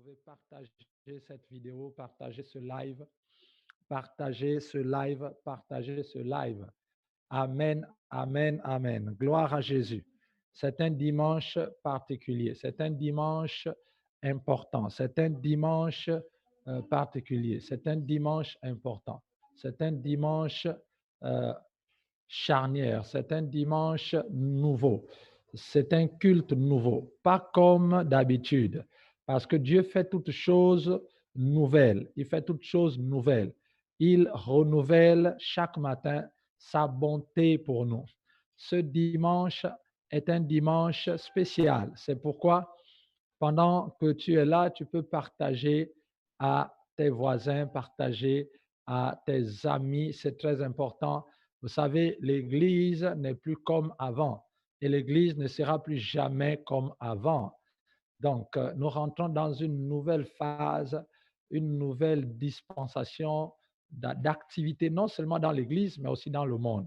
pouvez partager cette vidéo, partager ce live, partager ce live, partager ce live. Amen, amen, amen. Gloire à Jésus. C'est un dimanche particulier, c'est un dimanche important, c'est un dimanche particulier, c'est un dimanche important, c'est un dimanche euh, charnière, c'est un dimanche nouveau, c'est un culte nouveau, pas comme d'habitude, parce que Dieu fait toutes choses nouvelles, il fait toutes choses nouvelles. Il renouvelle chaque matin sa bonté pour nous. Ce dimanche est un dimanche spécial. C'est pourquoi, pendant que tu es là, tu peux partager à tes voisins, partager à tes amis. C'est très important. Vous savez, l'Église n'est plus comme avant et l'Église ne sera plus jamais comme avant. Donc, nous rentrons dans une nouvelle phase, une nouvelle dispensation d'activité, non seulement dans l'Église, mais aussi dans le monde.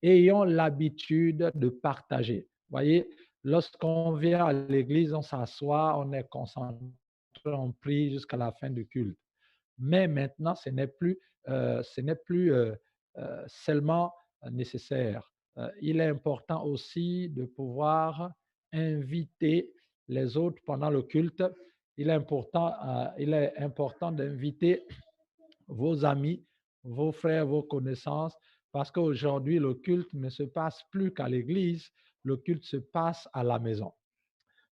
Ayons l'habitude de partager. Vous voyez, lorsqu'on vient à l'Église, on s'assoit, on est concentré, on prie jusqu'à la fin du culte. Mais maintenant, ce n'est plus seulement nécessaire. Il est important aussi de pouvoir inviter les autres pendant le culte. Il est important d'inviter vos amis, vos frères, vos connaissances, parce qu'aujourd'hui, le culte ne se passe plus qu'à l'église, le culte se passe à la maison.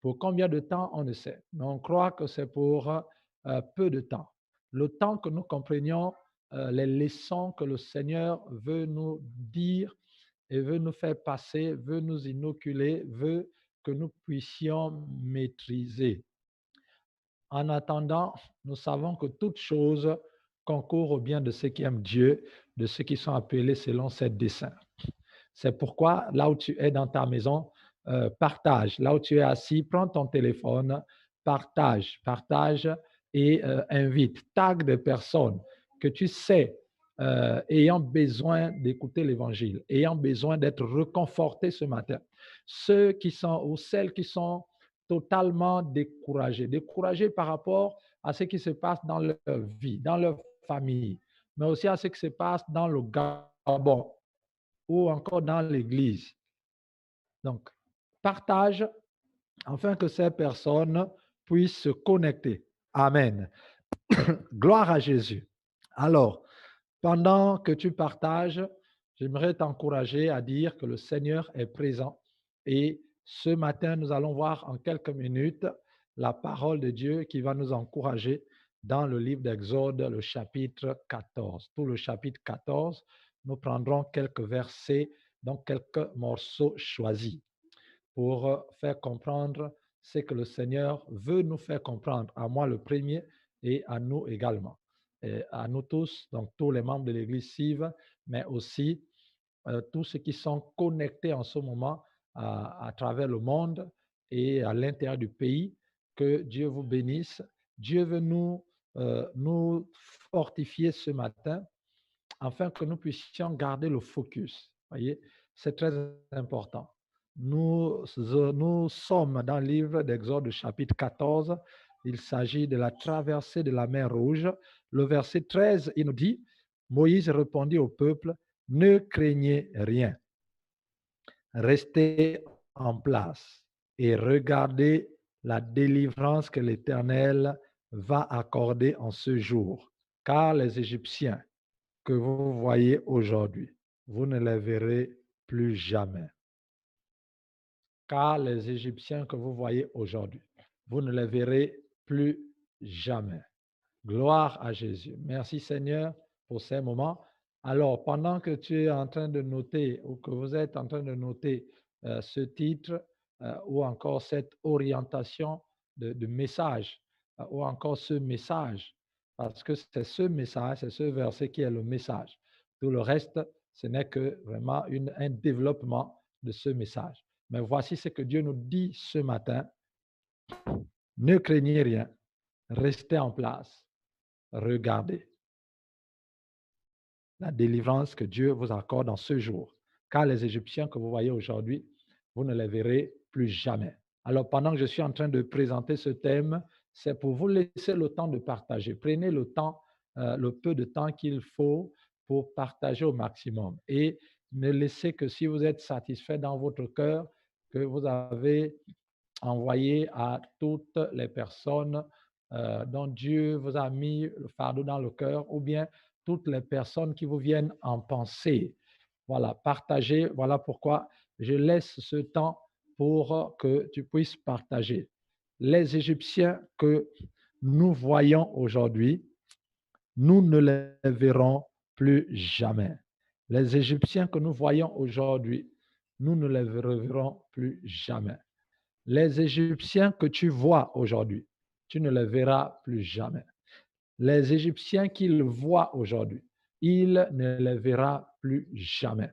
Pour combien de temps, on ne sait, mais on croit que c'est pour peu de temps. Le temps que nous comprenions les leçons que le Seigneur veut nous dire et veut nous faire passer, veut nous inoculer, veut que nous puissions maîtriser. En attendant, nous savons que toute chose concourt au bien de ceux qui aiment Dieu, de ceux qui sont appelés selon ses desseins. C'est pourquoi, là où tu es dans ta maison, partage. Là où tu es assis, prends ton téléphone, partage et invite. Tag des personnes que tu sais ayant besoin d'écouter l'Évangile, ayant besoin d'être reconfortés ce matin. Ceux qui sont ou celles qui sont totalement découragés par rapport à ce qui se passe dans leur vie, dans leur famille, mais aussi à ce qui se passe dans le Gabon ou encore dans l'Église. Donc, partage afin que ces personnes puissent se connecter. Amen. Gloire à Jésus. Alors, pendant que tu partages, j'aimerais t'encourager à dire que le Seigneur est présent. Et ce matin, nous allons voir en quelques minutes la parole de Dieu qui va nous encourager dans le livre d'Exode, le chapitre 14. Tout le chapitre 14, nous prendrons quelques versets, donc quelques morceaux choisis pour faire comprendre ce que le Seigneur veut nous faire comprendre, à moi le premier et à nous également. Et à nous tous, donc tous les membres de l'Église CIV, mais aussi tous ceux qui sont connectés en ce moment à travers le monde et à l'intérieur du pays. Que Dieu vous bénisse. Dieu veut nous fortifier ce matin afin que nous puissions garder le focus. Voyez, c'est très important. Nous sommes dans le livre d'Exode chapitre 14. Il s'agit de la traversée de la mer Rouge. Le verset 13, il nous dit, Moïse répondit au peuple, ne craignez rien, restez en place et regardez la délivrance que l'Éternel va accorder en ce jour, car les Égyptiens que vous voyez aujourd'hui, vous ne les verrez plus jamais. Car les Égyptiens que vous voyez aujourd'hui, vous ne les verrez plus jamais. Gloire à Jésus. Merci Seigneur pour ces moments. Alors, pendant que tu es en train de noter ou que vous êtes en train de noter ce titre ou encore cette orientation de message ou encore ce message, parce que c'est ce message, c'est ce verset qui est le message. Tout le reste, ce n'est que vraiment un développement de ce message. Mais voici ce que Dieu nous dit ce matin. Ne craignez rien, restez en place, regardez la délivrance que Dieu vous accorde en ce jour. Car les Égyptiens que vous voyez aujourd'hui, vous ne les verrez plus jamais. Alors, pendant que je suis en train de présenter ce thème, c'est pour vous laisser le temps de partager. Prenez le temps, le peu de temps qu'il faut pour partager au maximum. Et ne laissez que si vous êtes satisfait dans votre cœur, que vous avez envoyé à toutes les personnes dont Dieu vous a mis le fardeau dans le cœur, ou bien toutes les personnes qui vous viennent en pensée. Voilà, partagez. Voilà pourquoi je laisse ce temps pour que tu puisses partager. Les Égyptiens que nous voyons aujourd'hui, nous ne les verrons plus jamais. Les Égyptiens que nous voyons aujourd'hui, nous ne les reverrons plus jamais. Les Égyptiens que tu vois aujourd'hui, tu ne les verras plus jamais. Les Égyptiens qu'il voit aujourd'hui, il ne les verra plus jamais.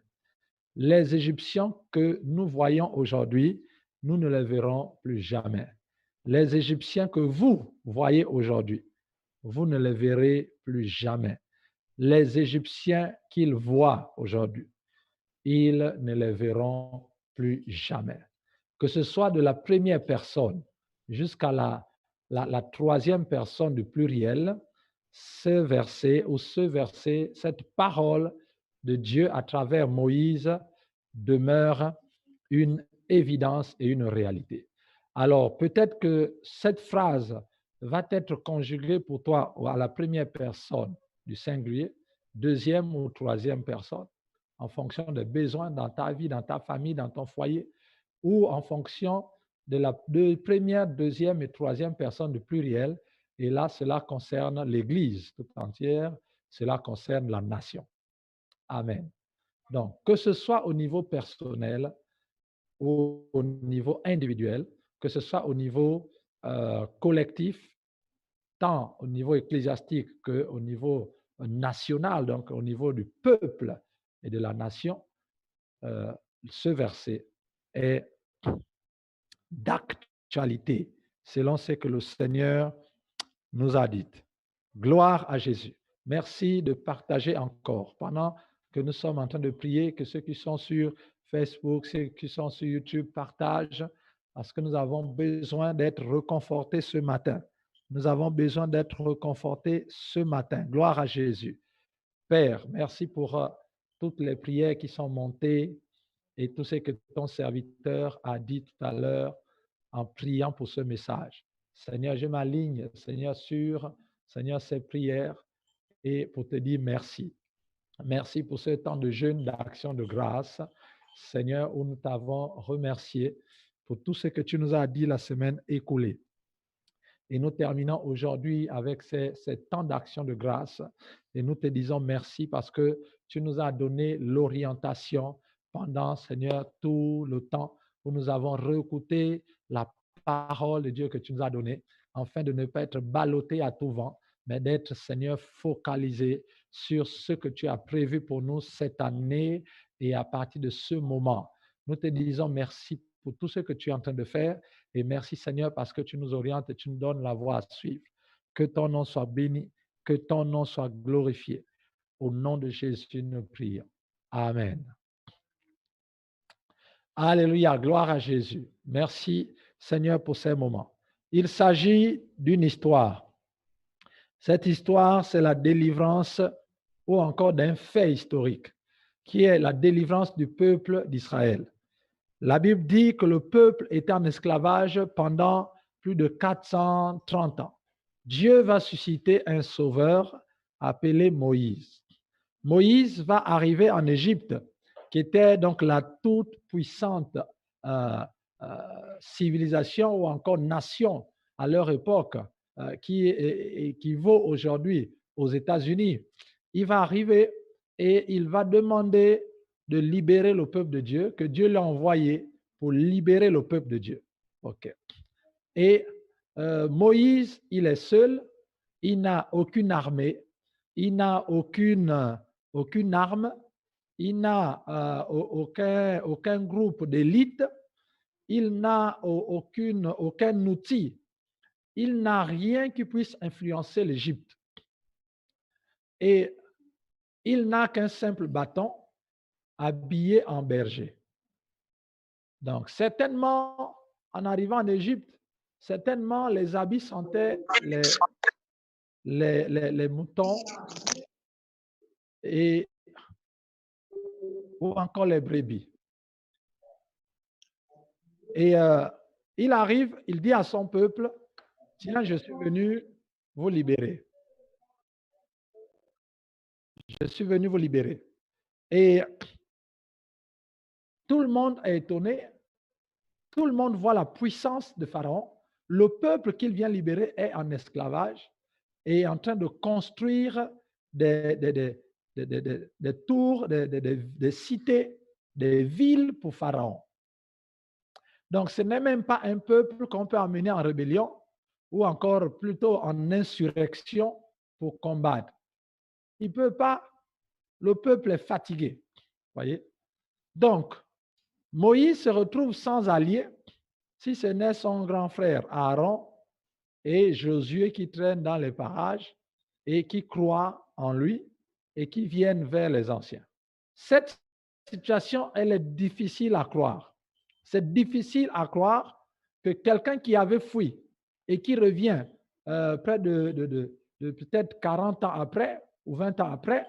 Les Égyptiens que nous voyons aujourd'hui, nous ne les verrons plus jamais. Les Égyptiens que vous voyez aujourd'hui, vous ne les verrez plus jamais. Les Égyptiens qu'ils voient aujourd'hui, ils ne les verront plus jamais. Que ce soit de la première personne jusqu'à la troisième personne du pluriel, ce verset, cette parole de Dieu à travers Moïse demeure une évidence et une réalité. Alors, peut-être que cette phrase va être conjuguée pour toi à la première personne du singulier, deuxième ou troisième personne, en fonction des besoins dans ta vie, dans ta famille, dans ton foyer, ou en fonction de la première, deuxième et troisième personne du pluriel. Et là, cela concerne l'Église tout entière, cela concerne la nation. Amen. Donc, que ce soit au niveau personnel ou au niveau individuel, que ce soit au niveau collectif, tant au niveau ecclésiastique qu'au niveau national, donc au niveau du peuple et de la nation, euh, ce verset est d'actualité selon ce que le Seigneur nous a dit. Gloire à Jésus. Merci de partager encore pendant que nous sommes en train de prier, que ceux qui sont sur Facebook, ceux qui sont sur YouTube partagent, parce que nous avons besoin d'être reconfortés ce matin. Nous avons besoin d'être reconfortés ce matin. Gloire à Jésus. Père, merci pour toutes les prières qui sont montées et tout ce que ton serviteur a dit tout à l'heure en priant pour ce message. Seigneur, je m'aligne, Seigneur, sur, Seigneur, ces prières et pour te dire merci. Merci pour ce temps de jeûne, d'action de grâce, Seigneur, où nous t'avons remercié pour tout ce que tu nous as dit la semaine écoulée. Et nous terminons aujourd'hui avec ces temps d'action de grâce. Et nous te disons merci parce que tu nous as donné l'orientation pendant, Seigneur, tout le temps où nous avons réécouté la parole de Dieu que tu nous as donnée, afin de ne pas être ballotté à tout vent, mais d'être, Seigneur, focalisé sur ce que tu as prévu pour nous cette année et à partir de ce moment. Nous te disons merci pour tout ce que tu es en train de faire. Et merci Seigneur parce que tu nous orientes et tu nous donnes la voie à suivre. Que ton nom soit béni, que ton nom soit glorifié. Au nom de Jésus, nous prions. Amen. Alléluia, gloire à Jésus. Merci Seigneur pour ces moments. Il s'agit d'une histoire. Cette histoire, c'est la délivrance ou encore d'un fait historique, qui est la délivrance du peuple d'Israël. La Bible dit que le peuple était en esclavage pendant plus de 430 ans. Dieu va susciter un sauveur appelé Moïse. Moïse va arriver en Égypte, qui était donc la toute puissante civilisation ou encore nation à leur époque, qui équivaut aujourd'hui aux États-Unis. Il va arriver et il va demander de libérer le peuple de Dieu, que Dieu l'a envoyé pour libérer le peuple de Dieu. OK. Et Moïse, il est seul, il n'a aucune armée, il n'a aucune arme, il n'a aucun groupe d'élite, il n'a aucun outil, il n'a rien qui puisse influencer l'Égypte. Et il n'a qu'un simple bâton habillé en berger. Donc, certainement, en arrivant en Égypte, certainement les habits sentaient les moutons et, ou encore les brebis. Et il arrive, il dit à son peuple, tiens, je suis venu vous libérer. Je suis venu vous libérer. Et tout le monde est étonné. Tout le monde voit la puissance de Pharaon. Le peuple qu'il vient libérer est en esclavage et est en train de construire des tours, des cités, des villes pour Pharaon. Donc, ce n'est même pas un peuple qu'on peut amener en rébellion ou encore plutôt en insurrection pour combattre. Il ne peut pas, le peuple est fatigué. Voyez? Donc, Moïse se retrouve sans allié, si ce n'est son grand frère Aaron et Josué qui traînent dans les parages et qui croient en lui et qui viennent vers les anciens. Cette situation, elle est difficile à croire. C'est difficile à croire que quelqu'un qui avait fui et qui revient près de peut-être 40 ans après ou 20 ans après,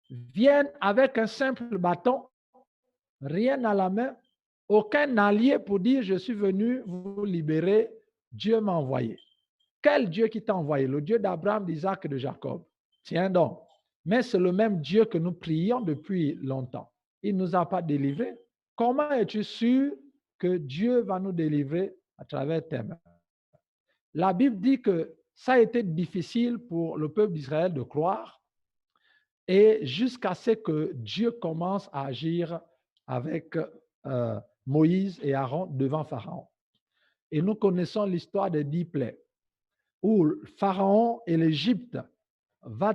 vienne avec un simple bâton, rien à la main, aucun allié pour dire je suis venu vous libérer, Dieu m'a envoyé. Quel Dieu qui t'a envoyé? Le Dieu d'Abraham, d'Isaac et de Jacob. Tiens donc. Mais c'est le même Dieu que nous prions depuis longtemps. Il ne nous a pas délivrés. Comment es-tu sûr que Dieu va nous délivrer à travers tes mains? La Bible dit que ça a été difficile pour le peuple d'Israël de croire et jusqu'à ce que Dieu commence à agir avec Moïse et Aaron devant Pharaon. Et nous connaissons l'histoire des 10 plaies où Pharaon et l'Égypte vont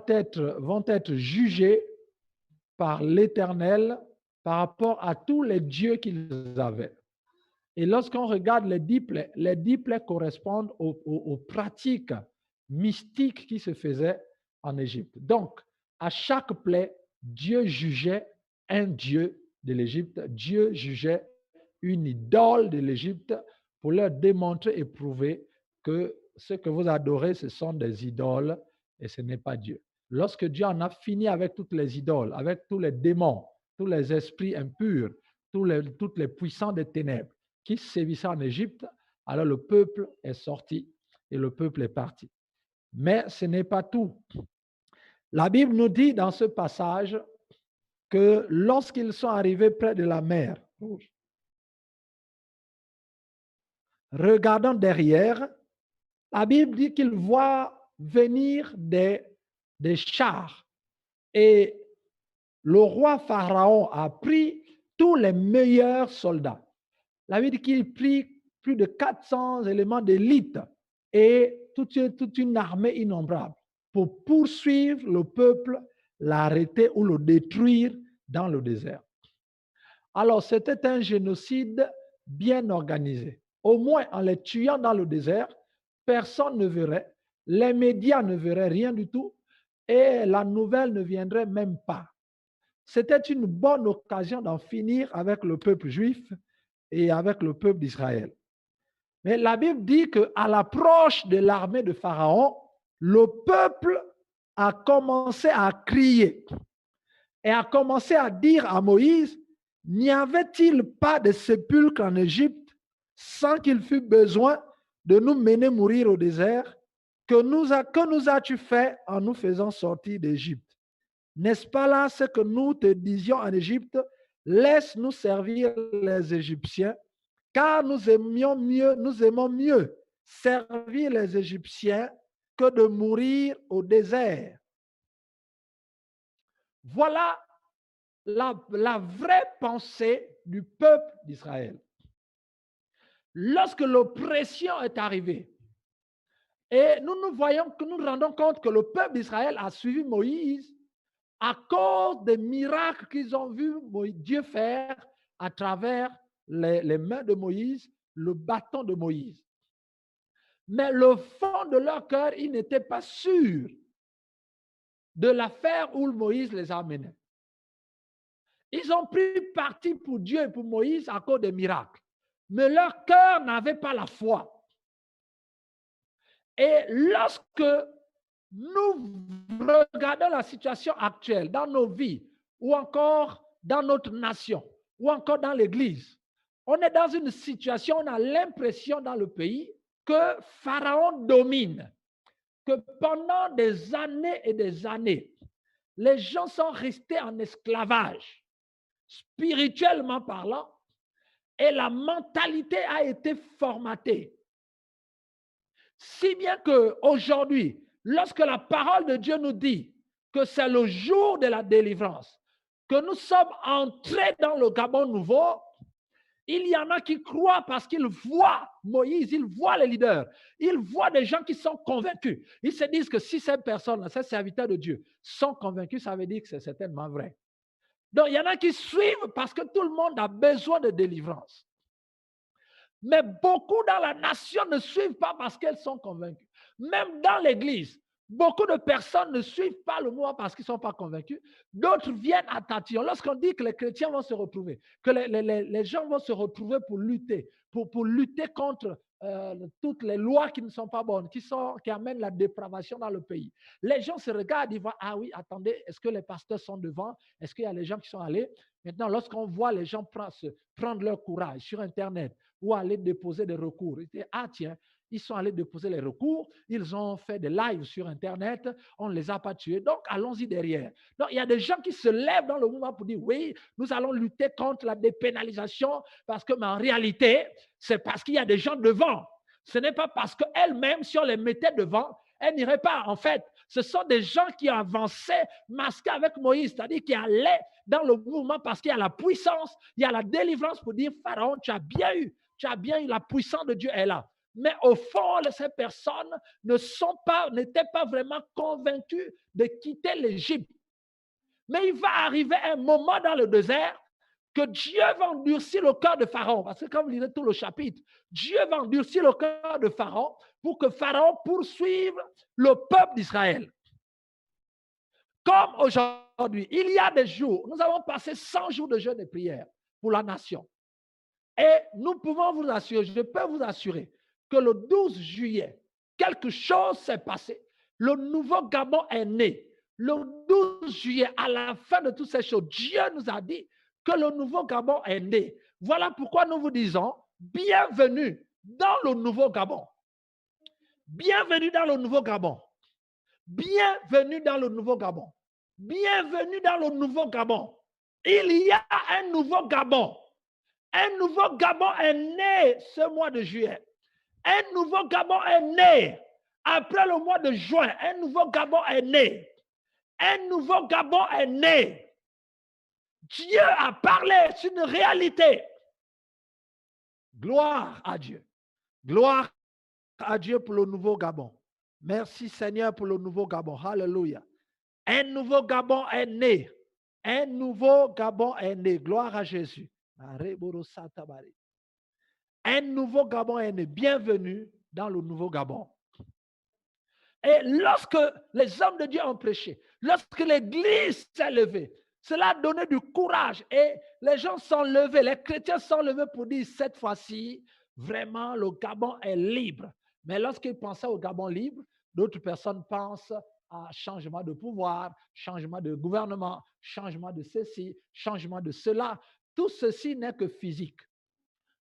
être jugés par l'Éternel par rapport à tous les dieux qu'ils avaient. Et lorsqu'on regarde les 10 plaies correspondent aux pratiques mystiques qui se faisaient en Égypte. Donc, à chaque plaie, Dieu jugeait un dieu de l'Égypte, Dieu jugeait une idole de l'Égypte pour leur démontrer et prouver que ce que vous adorez, ce sont des idoles et ce n'est pas Dieu. Lorsque Dieu en a fini avec toutes les idoles, avec tous les démons, tous les esprits impurs, toutes les puissants des ténèbres qui sévissaient en Égypte, alors le peuple est sorti et le peuple est parti. Mais ce n'est pas tout. La Bible nous dit dans ce passage que lorsqu'ils sont arrivés près de la mer Rouge, regardant derrière, la Bible dit qu'ils voient venir des chars. Et le roi Pharaon a pris tous les meilleurs soldats. La Bible dit qu'il prit plus de 400 éléments d'élite et toute une armée innombrable pour poursuivre le peuple, l'arrêter ou le détruire dans le désert. Alors, c'était un génocide bien organisé. Au moins, en les tuant dans le désert, personne ne verrait, les médias ne verraient rien du tout et la nouvelle ne viendrait même pas. C'était une bonne occasion d'en finir avec le peuple juif et avec le peuple d'Israël. Mais la Bible dit qu'à l'approche de l'armée de Pharaon, le peuple a commencé à crier et a commencé à dire à Moïse, n'y avait-il pas de sépulcre en Égypte sans qu'il fût besoin de nous mener mourir au désert? Que nous as-tu fait en nous faisant sortir d'Égypte? N'est-ce pas là ce que nous te disions en Égypte? Laisse-nous servir les Égyptiens, car nous aimons mieux servir les Égyptiens que de mourir au désert. Voilà la vraie pensée du peuple d'Israël. Lorsque l'oppression est arrivée, et nous nous rendons compte que le peuple d'Israël a suivi Moïse à cause des miracles qu'ils ont vu Dieu faire à travers les mains de Moïse, le bâton de Moïse. Mais le fond de leur cœur, ils n'étaient pas sûrs de l'affaire où Moïse les a menés. Ils ont pris parti pour Dieu et pour Moïse à cause des miracles. Mais leur cœur n'avait pas la foi. Et lorsque nous regardons la situation actuelle dans nos vies, ou encore dans notre nation, ou encore dans l'Église, on est dans une situation, on a l'impression dans le pays que Pharaon domine, que pendant des années et des années, les gens sont restés en esclavage, spirituellement parlant, et la mentalité a été formatée. Si bien qu'aujourd'hui, lorsque la parole de Dieu nous dit que c'est le jour de la délivrance, que nous sommes entrés dans le Gabon nouveau, il y en a qui croient parce qu'ils voient Moïse, ils voient les leaders, ils voient des gens qui sont convaincus. Ils se disent que si ces personnes, ces serviteurs de Dieu sont convaincus, ça veut dire que c'est certainement vrai. Donc, il y en a qui suivent parce que tout le monde a besoin de délivrance. Mais beaucoup dans la nation ne suivent pas parce qu'elles sont convaincues. Même dans l'Église, beaucoup de personnes ne suivent pas le mouvement parce qu'ils ne sont pas convaincus. D'autres viennent à tatillon. Lorsqu'on dit que les chrétiens vont se retrouver, que les gens vont se retrouver pour lutter contre toutes les lois qui ne sont pas bonnes, qui amènent la dépravation dans le pays. Les gens se regardent, ils voient, ah oui, attendez, est-ce que les pasteurs sont devant? Est-ce qu'il y a les gens qui sont allés? Maintenant, lorsqu'on voit les gens prendre leur courage sur Internet ou aller déposer des recours, ils disent, ah tiens, ils sont allés déposer les recours, ils ont fait des lives sur Internet, on ne les a pas tués, donc allons-y derrière. Donc, il y a des gens qui se lèvent dans le mouvement pour dire, oui, nous allons lutter contre la dépénalisation, parce que, mais en réalité, c'est parce qu'il y a des gens devant. Ce n'est pas parce qu'elles-mêmes, si on les mettait devant, elles n'iraient pas. En fait, ce sont des gens qui avançaient masqués avec Moïse, c'est-à-dire qui allaient dans le mouvement parce qu'il y a la puissance, il y a la délivrance pour dire, Pharaon, tu as bien eu, la puissance de Dieu est là. Mais au fond, ces personnes n'étaient pas vraiment convaincues de quitter l'Égypte. Mais il va arriver un moment dans le désert que Dieu va endurcir le cœur de Pharaon. Parce que quand vous lisez tout le chapitre, Dieu va endurcir le cœur de Pharaon pour que Pharaon poursuive le peuple d'Israël. Comme aujourd'hui, il y a des jours, nous avons passé 100 jours de jeûne et prière pour la nation. Et nous pouvons vous assurer, je peux vous assurer que le 12 juillet, quelque chose s'est passé. Le nouveau Gabon est né. Le 12 juillet, à la fin de toutes ces choses, Dieu nous a dit que le nouveau Gabon est né. Voilà pourquoi nous vous disons, bienvenue dans le nouveau Gabon. Bienvenue dans le nouveau Gabon. Bienvenue dans le nouveau Gabon. Bienvenue dans le nouveau Gabon. Il y a un nouveau Gabon. Un nouveau Gabon est né ce mois de juillet. Un nouveau Gabon est né après le mois de juin. Un nouveau Gabon est né. Un nouveau Gabon est né. Dieu a parlé, c'est une réalité. Gloire à Dieu. Gloire à Dieu pour le nouveau Gabon. Merci Seigneur pour le nouveau Gabon. Alléluia. Un nouveau Gabon est né. Un nouveau Gabon est né. Gloire à Jésus. Un nouveau Gabon est né. Bienvenue dans le nouveau Gabon. Et lorsque les hommes de Dieu ont prêché, lorsque l'Église s'est levée, cela a donné du courage et les gens sont levés, les chrétiens sont levés pour dire cette fois-ci, vraiment, le Gabon est libre. Mais lorsqu'ils pensaient au Gabon libre, d'autres personnes pensent à changement de pouvoir, changement de gouvernement, changement de ceci, changement de cela. Tout ceci n'est que physique.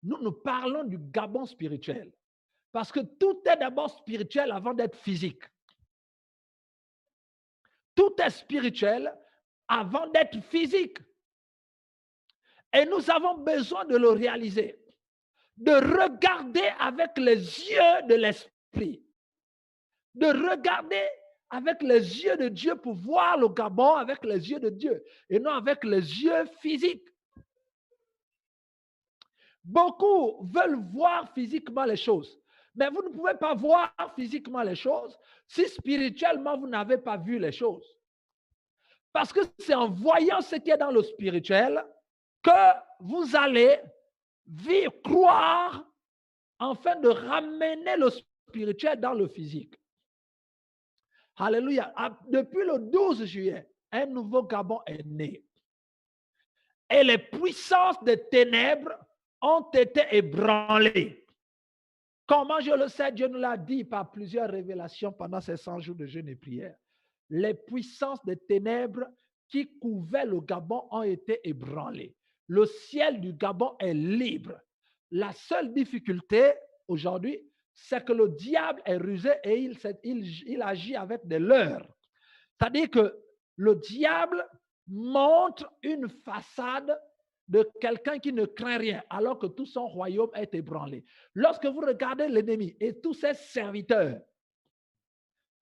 Nous parlons du Gabon spirituel. Parce que tout est d'abord spirituel avant d'être physique. Tout est spirituel avant d'être physique. Et nous avons besoin de le réaliser, de regarder avec les yeux de l'esprit, de regarder avec les yeux de Dieu pour voir le Gabon avec les yeux de Dieu et non avec les yeux physiques. Beaucoup veulent voir physiquement les choses, mais vous ne pouvez pas voir physiquement les choses si spirituellement vous n'avez pas vu les choses. Parce que c'est en voyant ce qui est dans le spirituel que vous allez croire afin de ramener le spirituel dans le physique. Alléluia. Depuis le 12 juillet, un nouveau Gabon est né. Et les puissances des ténèbres ont été ébranlées. Comment je le sais? Dieu nous l'a dit par plusieurs révélations pendant ces 100 jours de jeûne et prière. Les puissances des ténèbres qui couvaient le Gabon ont été ébranlées. Le ciel du Gabon est libre. La seule difficulté aujourd'hui, c'est que le diable est rusé et il agit avec des leurres. C'est-à-dire que le diable montre une façade de quelqu'un qui ne craint rien, alors que tout son royaume est ébranlé. Lorsque vous regardez l'ennemi et tous ses serviteurs,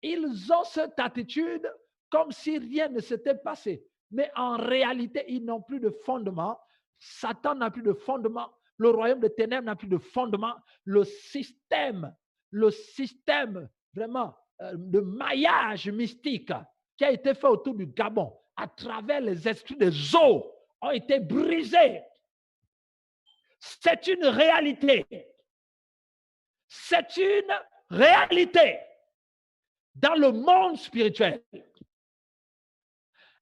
ils ont cette attitude comme si rien ne s'était passé. Mais en réalité, ils n'ont plus de fondement. Satan n'a plus de fondement. Le royaume des ténèbres n'a plus de fondement. Le système vraiment de maillage mystique qui a été fait autour du Gabon à travers les esprits des eaux ont été brisés. C'est une réalité. C'est une réalité dans le monde spirituel.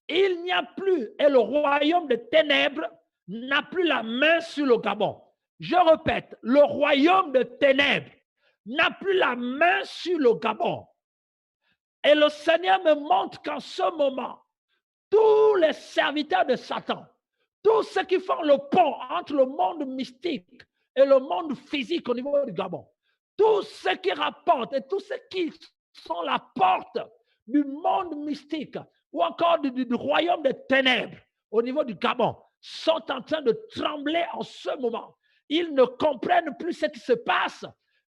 Il n'y a plus, et le royaume des ténèbres n'a plus la main sur le Gabon. Je répète, le royaume des ténèbres n'a plus la main sur le Gabon. Et le Seigneur me montre qu'en ce moment, tous les serviteurs de Satan, tous ceux qui font le pont entre le monde mystique et le monde physique au niveau du Gabon, tous ceux qui rapportent et tous ceux qui sont la porte du monde mystique ou encore du royaume des ténèbres au niveau du Gabon sont en train de trembler en ce moment. Ils ne comprennent plus ce qui se passe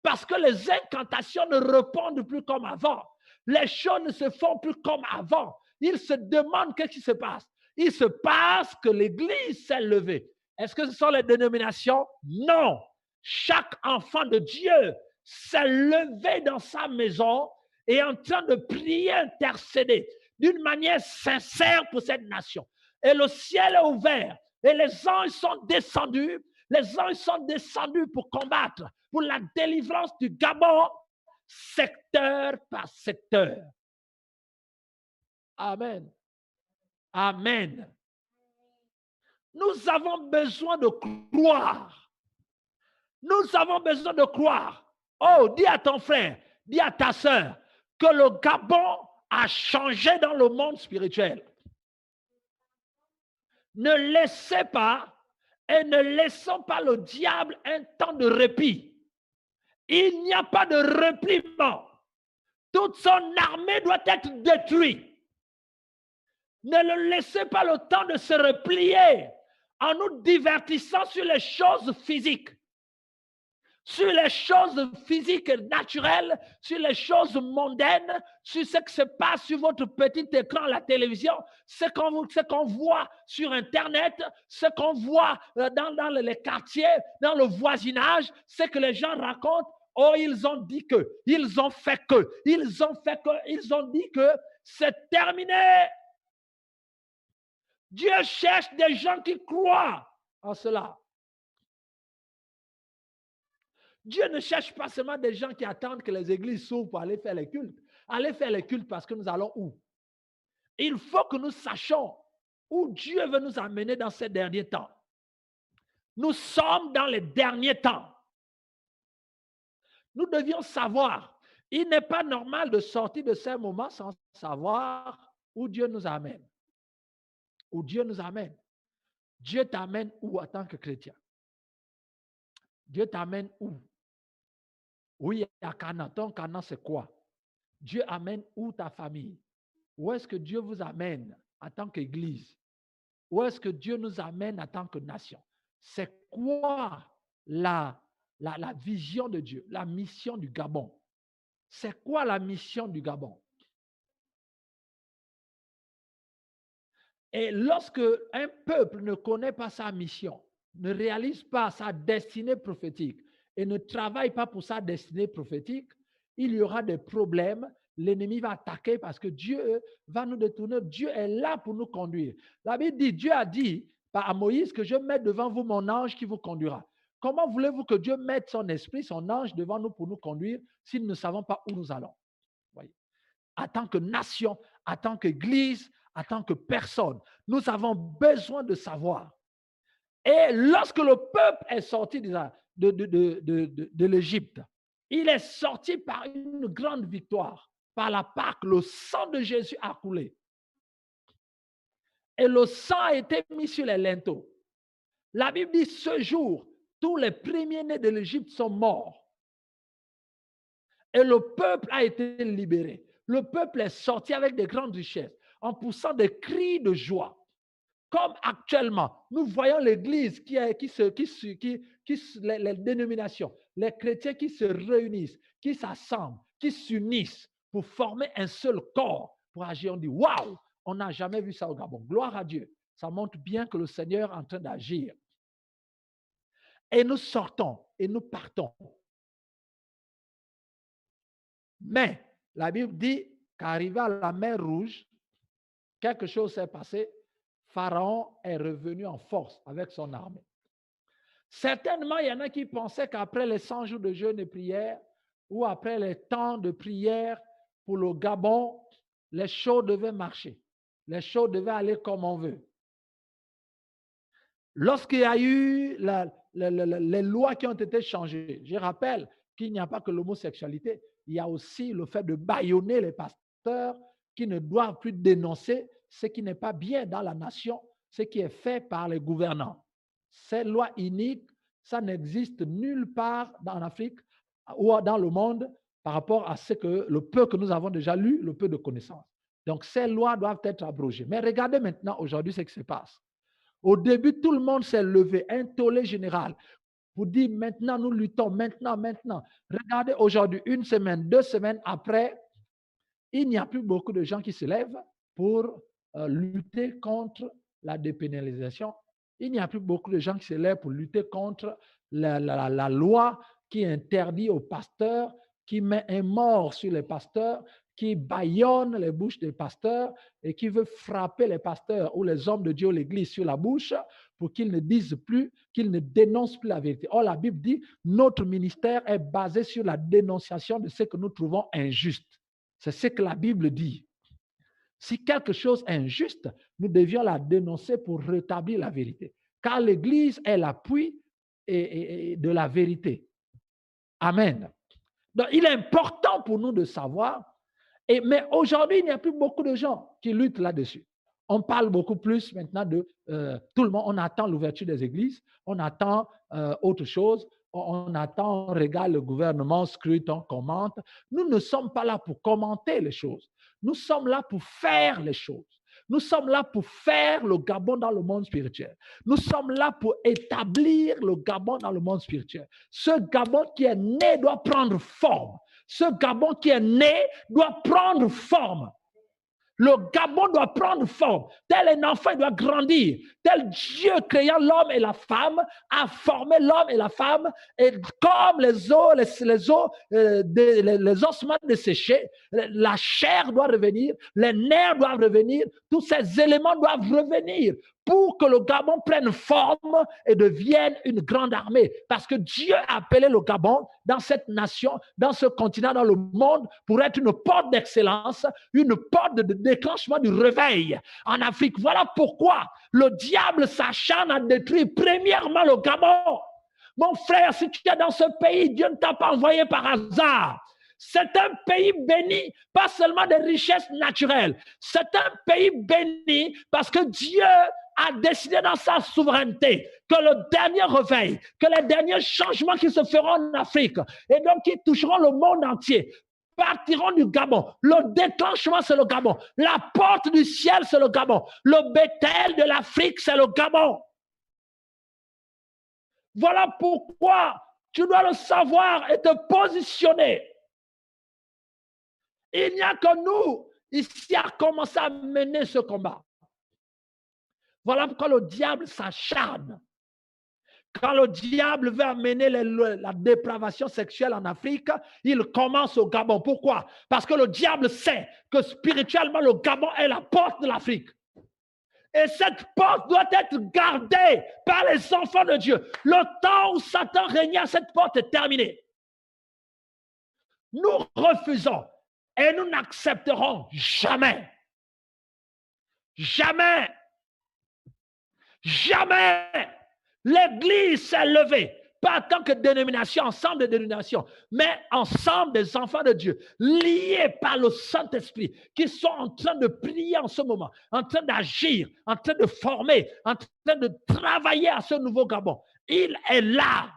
parce que les incantations ne répondent plus comme avant. Les choses ne se font plus comme avant. Ils se demandent qu'est-ce qui se passe. Il se passe que l'Église s'est levée. Est-ce que ce sont les dénominations? Non. Chaque enfant de Dieu s'est levé dans sa maison et est en train de prier, intercéder d'une manière sincère pour cette nation. Et le ciel est ouvert et les anges sont descendus. Les anges sont descendus pour combattre, pour la délivrance du Gabon, secteur par secteur. Amen. Amen. Nous avons besoin de croire. Nous avons besoin de croire. Oh, dis à ton frère, dis à ta sœur que le Gabon a changé dans le monde spirituel. Ne laissez pas et ne laissons pas le diable un temps de répit. Il n'y a pas de repliement. Toute son armée doit être détruite. Ne le laissez pas le temps de se replier en nous divertissant sur les choses physiques. Sur les choses physiques et naturelles, sur les choses mondaines, sur ce qui se passe sur votre petit écran à la télévision, ce qu'on voit sur Internet, ce qu'on voit dans les quartiers, dans le voisinage, ce que les gens racontent. Oh, ils ont dit que, ils ont fait que, ils ont dit que c'est terminé. Dieu cherche des gens qui croient en cela. Dieu ne cherche pas seulement des gens qui attendent que les églises s'ouvrent pour aller faire les cultes. Aller faire les cultes parce que nous allons où? Il faut que nous sachions où Dieu veut nous amener dans ces derniers temps. Nous sommes dans les derniers temps. Nous devions savoir. Il n'est pas normal de sortir de ces moments sans savoir où Dieu nous amène. Où Dieu nous amène. Dieu t'amène où en tant que chrétien? Dieu t'amène où? Oui, à Canaan. Ton Canaan, c'est quoi? Dieu amène où ta famille? Où est-ce que Dieu vous amène en tant qu'Église? Où est-ce que Dieu nous amène en tant que nation? C'est quoi la vision de Dieu, la mission du Gabon? C'est quoi la mission du Gabon? Et lorsque un peuple ne connaît pas sa mission, ne réalise pas sa destinée prophétique et ne travaille pas pour sa destinée prophétique, il y aura des problèmes. L'ennemi va attaquer parce que Dieu va nous détourner. Dieu est là pour nous conduire. La Bible dit, Dieu a dit à Moïse que je mets devant vous mon ange qui vous conduira. Comment voulez-vous que Dieu mette son esprit, son ange devant nous pour nous conduire si nous ne savons pas où nous allons? Voyez. En tant que nation, en tant qu'Église, en tant que personne, nous avons besoin de savoir. Et lorsque le peuple est sorti de l'Égypte, Il est sorti par une grande victoire. Par la Pâque, le sang de Jésus a coulé. Et le sang a été mis sur les linteaux. La Bible dit, ce jour, tous les premiers-nés de l'Égypte sont morts. Et le peuple a été libéré. Le peuple est sorti avec de grandes richesses, en poussant des cris de joie. Comme actuellement, nous voyons l'Église les dénominations, les chrétiens qui se réunissent, qui s'assemblent, qui s'unissent pour former un seul corps, pour agir. On dit, waouh, on n'a jamais vu ça au Gabon. Gloire à Dieu. Ça montre bien que le Seigneur est en train d'agir. Et nous sortons et nous partons. Mais la Bible dit qu'arrivé à la mer Rouge, quelque chose s'est passé. Pharaon est revenu en force avec son armée. Certainement, il y en a qui pensaient qu'après les 100 jours de jeûne et prière, ou après les temps de prière pour le Gabon, les choses devaient marcher. Les choses devaient aller comme on veut. Lorsqu'il y a eu les lois qui ont été changées, je rappelle qu'il n'y a pas que l'homosexualité, il y a aussi le fait de bâillonner les pasteurs qui ne doivent plus dénoncer ce qui n'est pas bien dans la nation, ce qui est fait par les gouvernants. Ces lois iniques, ça n'existe nulle part en Afrique ou dans le monde par rapport à ce que le peu que nous avons déjà lu, le peu de connaissances. Donc, ces lois doivent être abrogées. Mais regardez maintenant aujourd'hui ce qui se passe. Au début, tout le monde s'est levé, un tollé général, pour dire maintenant nous luttons, maintenant. Regardez aujourd'hui, une semaine, 2 semaines après, il n'y a plus beaucoup de gens qui se lèvent pour lutter contre la dépénalisation. Il n'y a plus beaucoup de gens qui se lèvent pour lutter contre la loi qui interdit aux pasteurs, qui met un mort sur les pasteurs, qui bâillonne les bouches des pasteurs et qui veut frapper les pasteurs ou les hommes de Dieu, l'Église, sur la bouche pour qu'ils ne disent plus, qu'ils ne dénoncent plus la vérité. Or, la Bible dit, notre ministère est basé sur la dénonciation de ce que nous trouvons injuste. C'est ce que la Bible dit. Si quelque chose est injuste, nous devions la dénoncer pour rétablir la vérité. Car l'Église est l'appui de la vérité. Amen. Donc, il est important pour nous de savoir. Mais aujourd'hui, il n'y a plus beaucoup de gens qui luttent là-dessus. On parle beaucoup plus maintenant de tout le monde. On attend l'ouverture des églises, on attend autre chose, on attend, on regarde le gouvernement, scrute, on commente. Nous ne sommes pas là pour commenter les choses. Nous sommes là pour faire les choses. Nous sommes là pour faire le Gabon dans le monde spirituel. Nous sommes là pour établir le Gabon dans le monde spirituel. Ce Gabon qui est né doit prendre forme. Ce Gabon qui est né doit prendre forme. Le Gabon doit prendre forme. Tel un enfant, il doit grandir. Tel Dieu créant l'homme et la femme a formé l'homme et la femme. Et comme les ossements desséchés, la chair doit revenir, les nerfs doivent revenir, tous ces éléments doivent revenir pour que le Gabon prenne forme et devienne une grande armée. Parce que Dieu a appelé le Gabon dans cette nation, dans ce continent, dans le monde, pour être une porte d'excellence, une porte de déclenchement du réveil en Afrique. Voilà pourquoi le diable s'acharne à détruire premièrement le Gabon. Mon frère, si tu es dans ce pays, Dieu ne t'a pas envoyé par hasard. C'est un pays béni, pas seulement des richesses naturelles. C'est un pays béni parce que Dieu a décidé dans sa souveraineté que le dernier réveil, que les derniers changements qui se feront en Afrique et donc qui toucheront le monde entier, partiront du Gabon. Le déclenchement, c'est le Gabon. La porte du ciel, c'est le Gabon. Le Bethel de l'Afrique, c'est le Gabon. Voilà pourquoi tu dois le savoir et te positionner. Il n'y a que nous ici à commencer à mener ce combat. Voilà pourquoi le diable s'acharne. Quand le diable veut amener la dépravation sexuelle en Afrique, il commence au Gabon. Pourquoi? Parce que le diable sait que spirituellement, le Gabon est la porte de l'Afrique. Et cette porte doit être gardée par les enfants de Dieu. Le temps où Satan régnait, cette porte est terminée. Nous refusons et nous n'accepterons jamais, l'Église s'est levée pas en tant que dénomination, ensemble de dénominations, mais ensemble des enfants de Dieu, liés par le Saint-Esprit, qui sont en train de prier en ce moment, en train d'agir, en train de former, en train de travailler à ce nouveau Gabon. Il est là.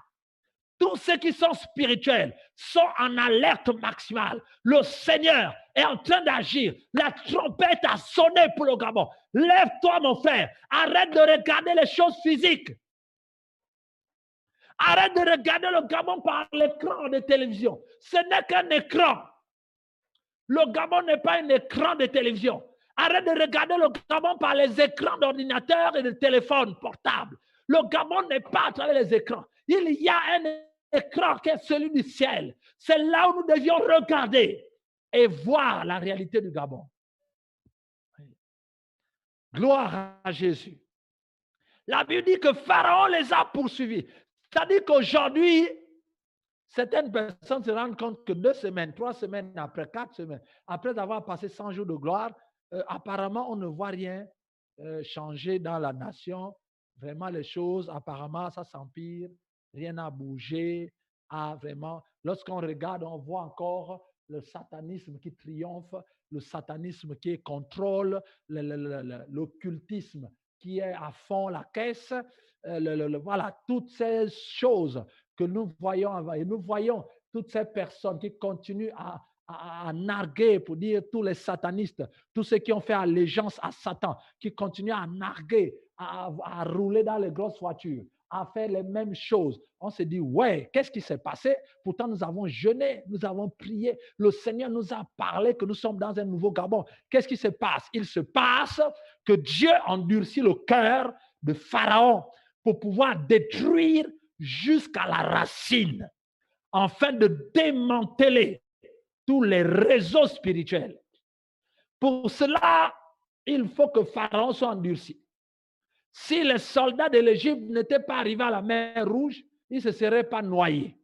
Tous ceux qui sont spirituels sont en alerte maximale. Le Seigneur est en train d'agir. La trompette a sonné pour le Gabon. Lève-toi, mon frère. Arrête de regarder les choses physiques. Arrête de regarder le Gabon par l'écran de télévision. Ce n'est qu'un écran. Le Gabon n'est pas un écran de télévision. Arrête de regarder le Gabon par les écrans d'ordinateur et de téléphone portable. Le Gabon n'est pas à travers les écrans. Il y a un écran qui est celui du ciel. C'est là où nous devions regarder et voir la réalité du Gabon. Gloire à Jésus. La Bible dit que Pharaon les a poursuivis. C'est-à-dire qu'aujourd'hui, certaines personnes se rendent compte que 2 semaines, 3 semaines après, 4 semaines, après avoir passé 100 jours de gloire, apparemment, on ne voit rien changer dans la nation. Vraiment, les choses, apparemment, ça s'empire. Rien n'a bougé. Vraiment, lorsqu'on regarde, on voit encore le satanisme qui triomphe, le satanisme qui contrôle, l'occultisme qui est à fond la caisse. Voilà, toutes ces choses que nous voyons avant. Et nous voyons toutes ces personnes qui continuent à narguer, pour dire tous les satanistes, tous ceux qui ont fait allégeance à Satan, qui continuent à narguer, à rouler dans les grosses voitures, à faire les mêmes choses. On se dit, ouais, qu'est-ce qui s'est passé? Pourtant, nous avons jeûné, nous avons prié. Le Seigneur nous a parlé que nous sommes dans un nouveau Gabon. Qu'est-ce qui se passe? Il se passe que Dieu endurcit le cœur de Pharaon pour pouvoir détruire jusqu'à la racine, afin de démanteler tous les réseaux spirituels. Pour cela, il faut que Pharaon soit endurci. Si les soldats de l'Égypte n'étaient pas arrivés à la mer Rouge, ils ne se seraient pas noyés.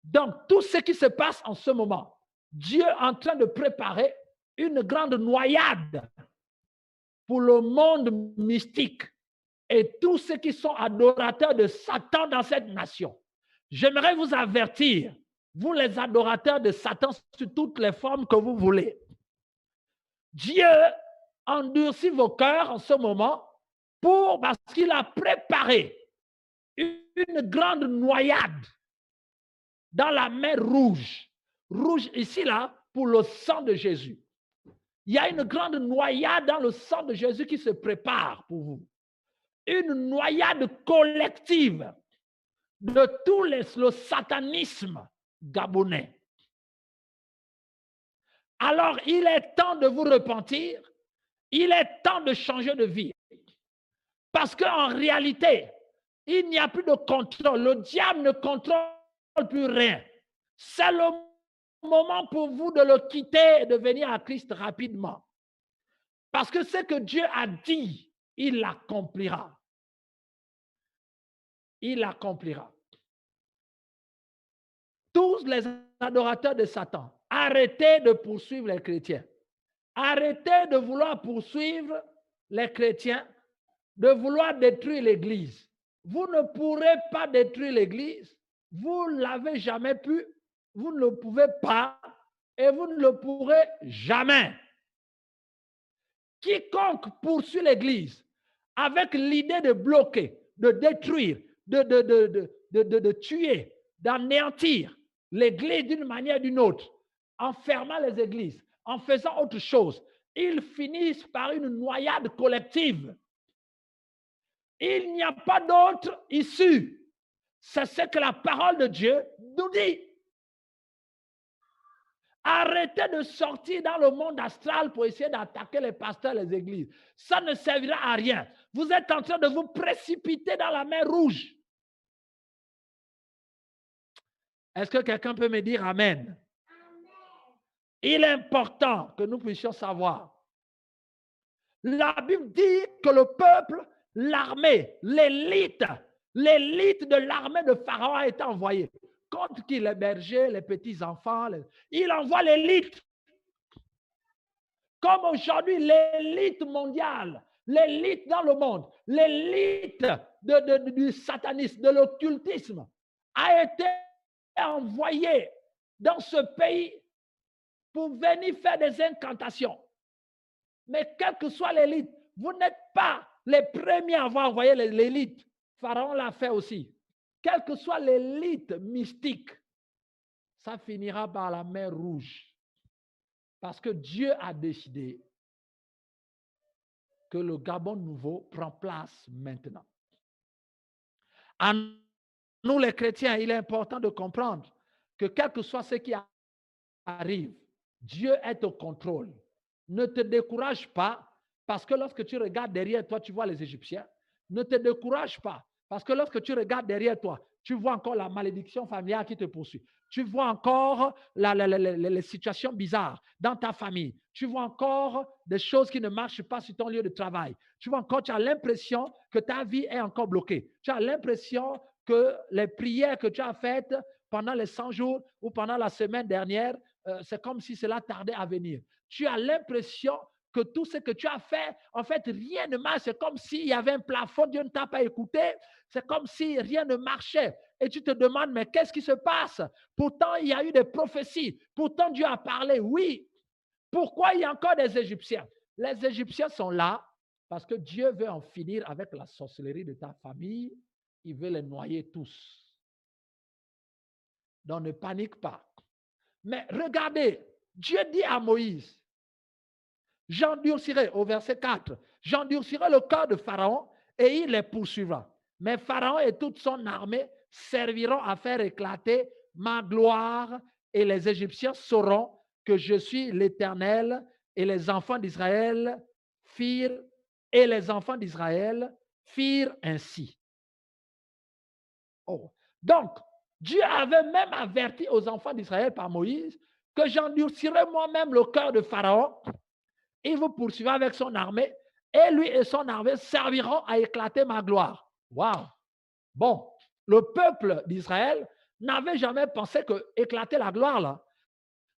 Donc, tout ce qui se passe en ce moment, Dieu est en train de préparer une grande noyade pour le monde mystique et tous ceux qui sont adorateurs de Satan dans cette nation. J'aimerais vous avertir, vous les adorateurs de Satan sous toutes les formes que vous voulez. Dieu endurcit vos cœurs en ce moment parce qu'il a préparé une grande noyade dans la mer Rouge. Rouge ici, là, pour le sang de Jésus. Il y a une grande noyade dans le sang de Jésus qui se prépare pour vous. Une noyade collective de tout le satanisme gabonais. Alors, il est temps de vous repentir. Il est temps de changer de vie. Parce qu'en réalité, il n'y a plus de contrôle. Le diable ne contrôle plus rien. C'est le moment pour vous de le quitter et de venir à Christ rapidement. Parce que ce que Dieu a dit, il l'accomplira. Il l'accomplira. Tous les adorateurs de Satan, arrêtez de poursuivre les chrétiens. Arrêtez de vouloir poursuivre les chrétiens, de vouloir détruire l'Église. Vous ne pourrez pas détruire l'Église. Vous ne l'avez jamais pu. Vous ne le pouvez pas et vous ne le pourrez jamais. Quiconque poursuit l'Église avec l'idée de bloquer, de détruire, de tuer, d'anéantir l'Église d'une manière ou d'une autre, en fermant les églises, en faisant autre chose, ils finissent par une noyade collective. Il n'y a pas d'autre issue. C'est ce que la parole de Dieu nous dit. Arrêtez de sortir dans le monde astral pour essayer d'attaquer les pasteurs, les églises. Ça ne servira à rien. Vous êtes en train de vous précipiter dans la mer Rouge. Est-ce que quelqu'un peut me dire Amen? Il est important que nous puissions savoir. La Bible dit que le peuple, l'armée, l'élite de l'armée de Pharaon a été envoyée. Contre qui? Les bergers, les petits-enfants. Il envoie l'élite. Comme aujourd'hui, l'élite mondiale, l'élite dans le monde, l'élite du satanisme, de l'occultisme a été envoyée dans ce pays pour venir faire des incantations. Mais quelle que soit l'élite, vous n'êtes pas les premiers à avoir envoyé l'élite. Pharaon l'a fait aussi. Quelle que soit l'élite mystique, ça finira par la mer Rouge. Parce que Dieu a décidé que le Gabon nouveau prend place maintenant. À nous les chrétiens, il est important de comprendre que quel que soit ce qui arrive, Dieu est au contrôle. Ne te décourage pas, parce que lorsque tu regardes derrière toi, tu vois les Égyptiens. Ne te décourage pas, parce que lorsque tu regardes derrière toi, tu vois encore la malédiction familiale qui te poursuit. Tu vois encore les situations bizarres dans ta famille. Tu vois encore des choses qui ne marchent pas sur ton lieu de travail. Tu vois encore, tu as l'impression que ta vie est encore bloquée. Tu as l'impression que les prières que tu as faites pendant les 100 jours ou pendant la semaine dernière, c'est comme si cela tardait à venir. Tu as l'impression que tout ce que tu as fait, en fait, rien ne marche. C'est comme s'il y avait un plafond, Dieu ne t'a pas écouté. C'est comme si rien ne marchait. Et tu te demandes, mais qu'est-ce qui se passe? Pourtant, il y a eu des prophéties. Pourtant, Dieu a parlé. Oui. Pourquoi il y a encore des Égyptiens? Les Égyptiens sont là parce que Dieu veut en finir avec la sorcellerie de ta famille. Il veut les noyer tous. Donc, ne panique pas. Mais regardez, Dieu dit à Moïse, j'endurcirai, au verset 4, j'endurcirai le cœur de Pharaon et il les poursuivra. Mais Pharaon et toute son armée serviront à faire éclater ma gloire et les Égyptiens sauront que je suis l'Éternel et les enfants d'Israël firent ainsi. Oh. Donc, Dieu avait même averti aux enfants d'Israël par Moïse que j'endurcirai moi-même le cœur de Pharaon. Il vous poursuivra avec son armée et lui et son armée serviront à éclater ma gloire. Waouh! Bon, le peuple d'Israël n'avait jamais pensé que éclater la gloire, là,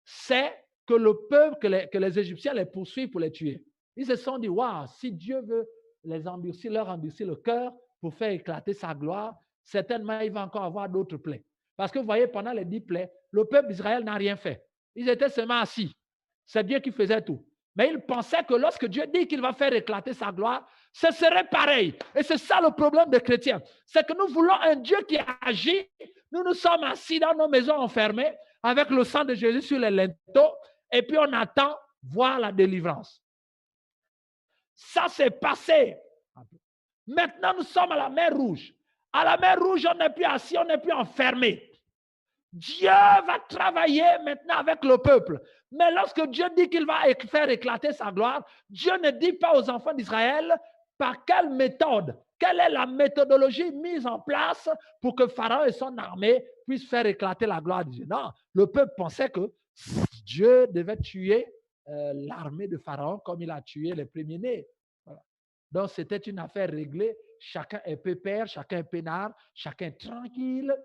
c'est que le peuple, que les Égyptiens les poursuivent pour les tuer. Ils se sont dit, waouh, si Dieu veut les endurcir, leur endurcir le cœur pour faire éclater sa gloire, certainement il va encore avoir d'autres plaies. Parce que vous voyez, pendant les 10 plaies, le peuple d'Israël n'a rien fait. Ils étaient seulement assis. C'est Dieu qui faisait tout. Mais ils pensaient que lorsque Dieu dit qu'il va faire éclater sa gloire, ce serait pareil. Et c'est ça le problème des chrétiens. C'est que nous voulons un Dieu qui agit. Nous nous sommes assis dans nos maisons enfermées avec le sang de Jésus sur les linteaux et puis on attend voir la délivrance. Ça s'est passé. Maintenant, nous sommes à la mer Rouge. À la mer Rouge, on n'est plus assis, on n'est plus enfermé. Dieu va travailler maintenant avec le peuple. Mais lorsque Dieu dit qu'il va faire éclater sa gloire, Dieu ne dit pas aux enfants d'Israël par quelle méthode, quelle est la méthodologie mise en place pour que Pharaon et son armée puissent faire éclater la gloire de Dieu. Non, le peuple pensait que Dieu devait tuer l'armée de Pharaon comme il a tué les premiers-nés. Voilà. Donc, c'était une affaire réglée. Chacun est pépère, chacun est peinard, chacun est tranquille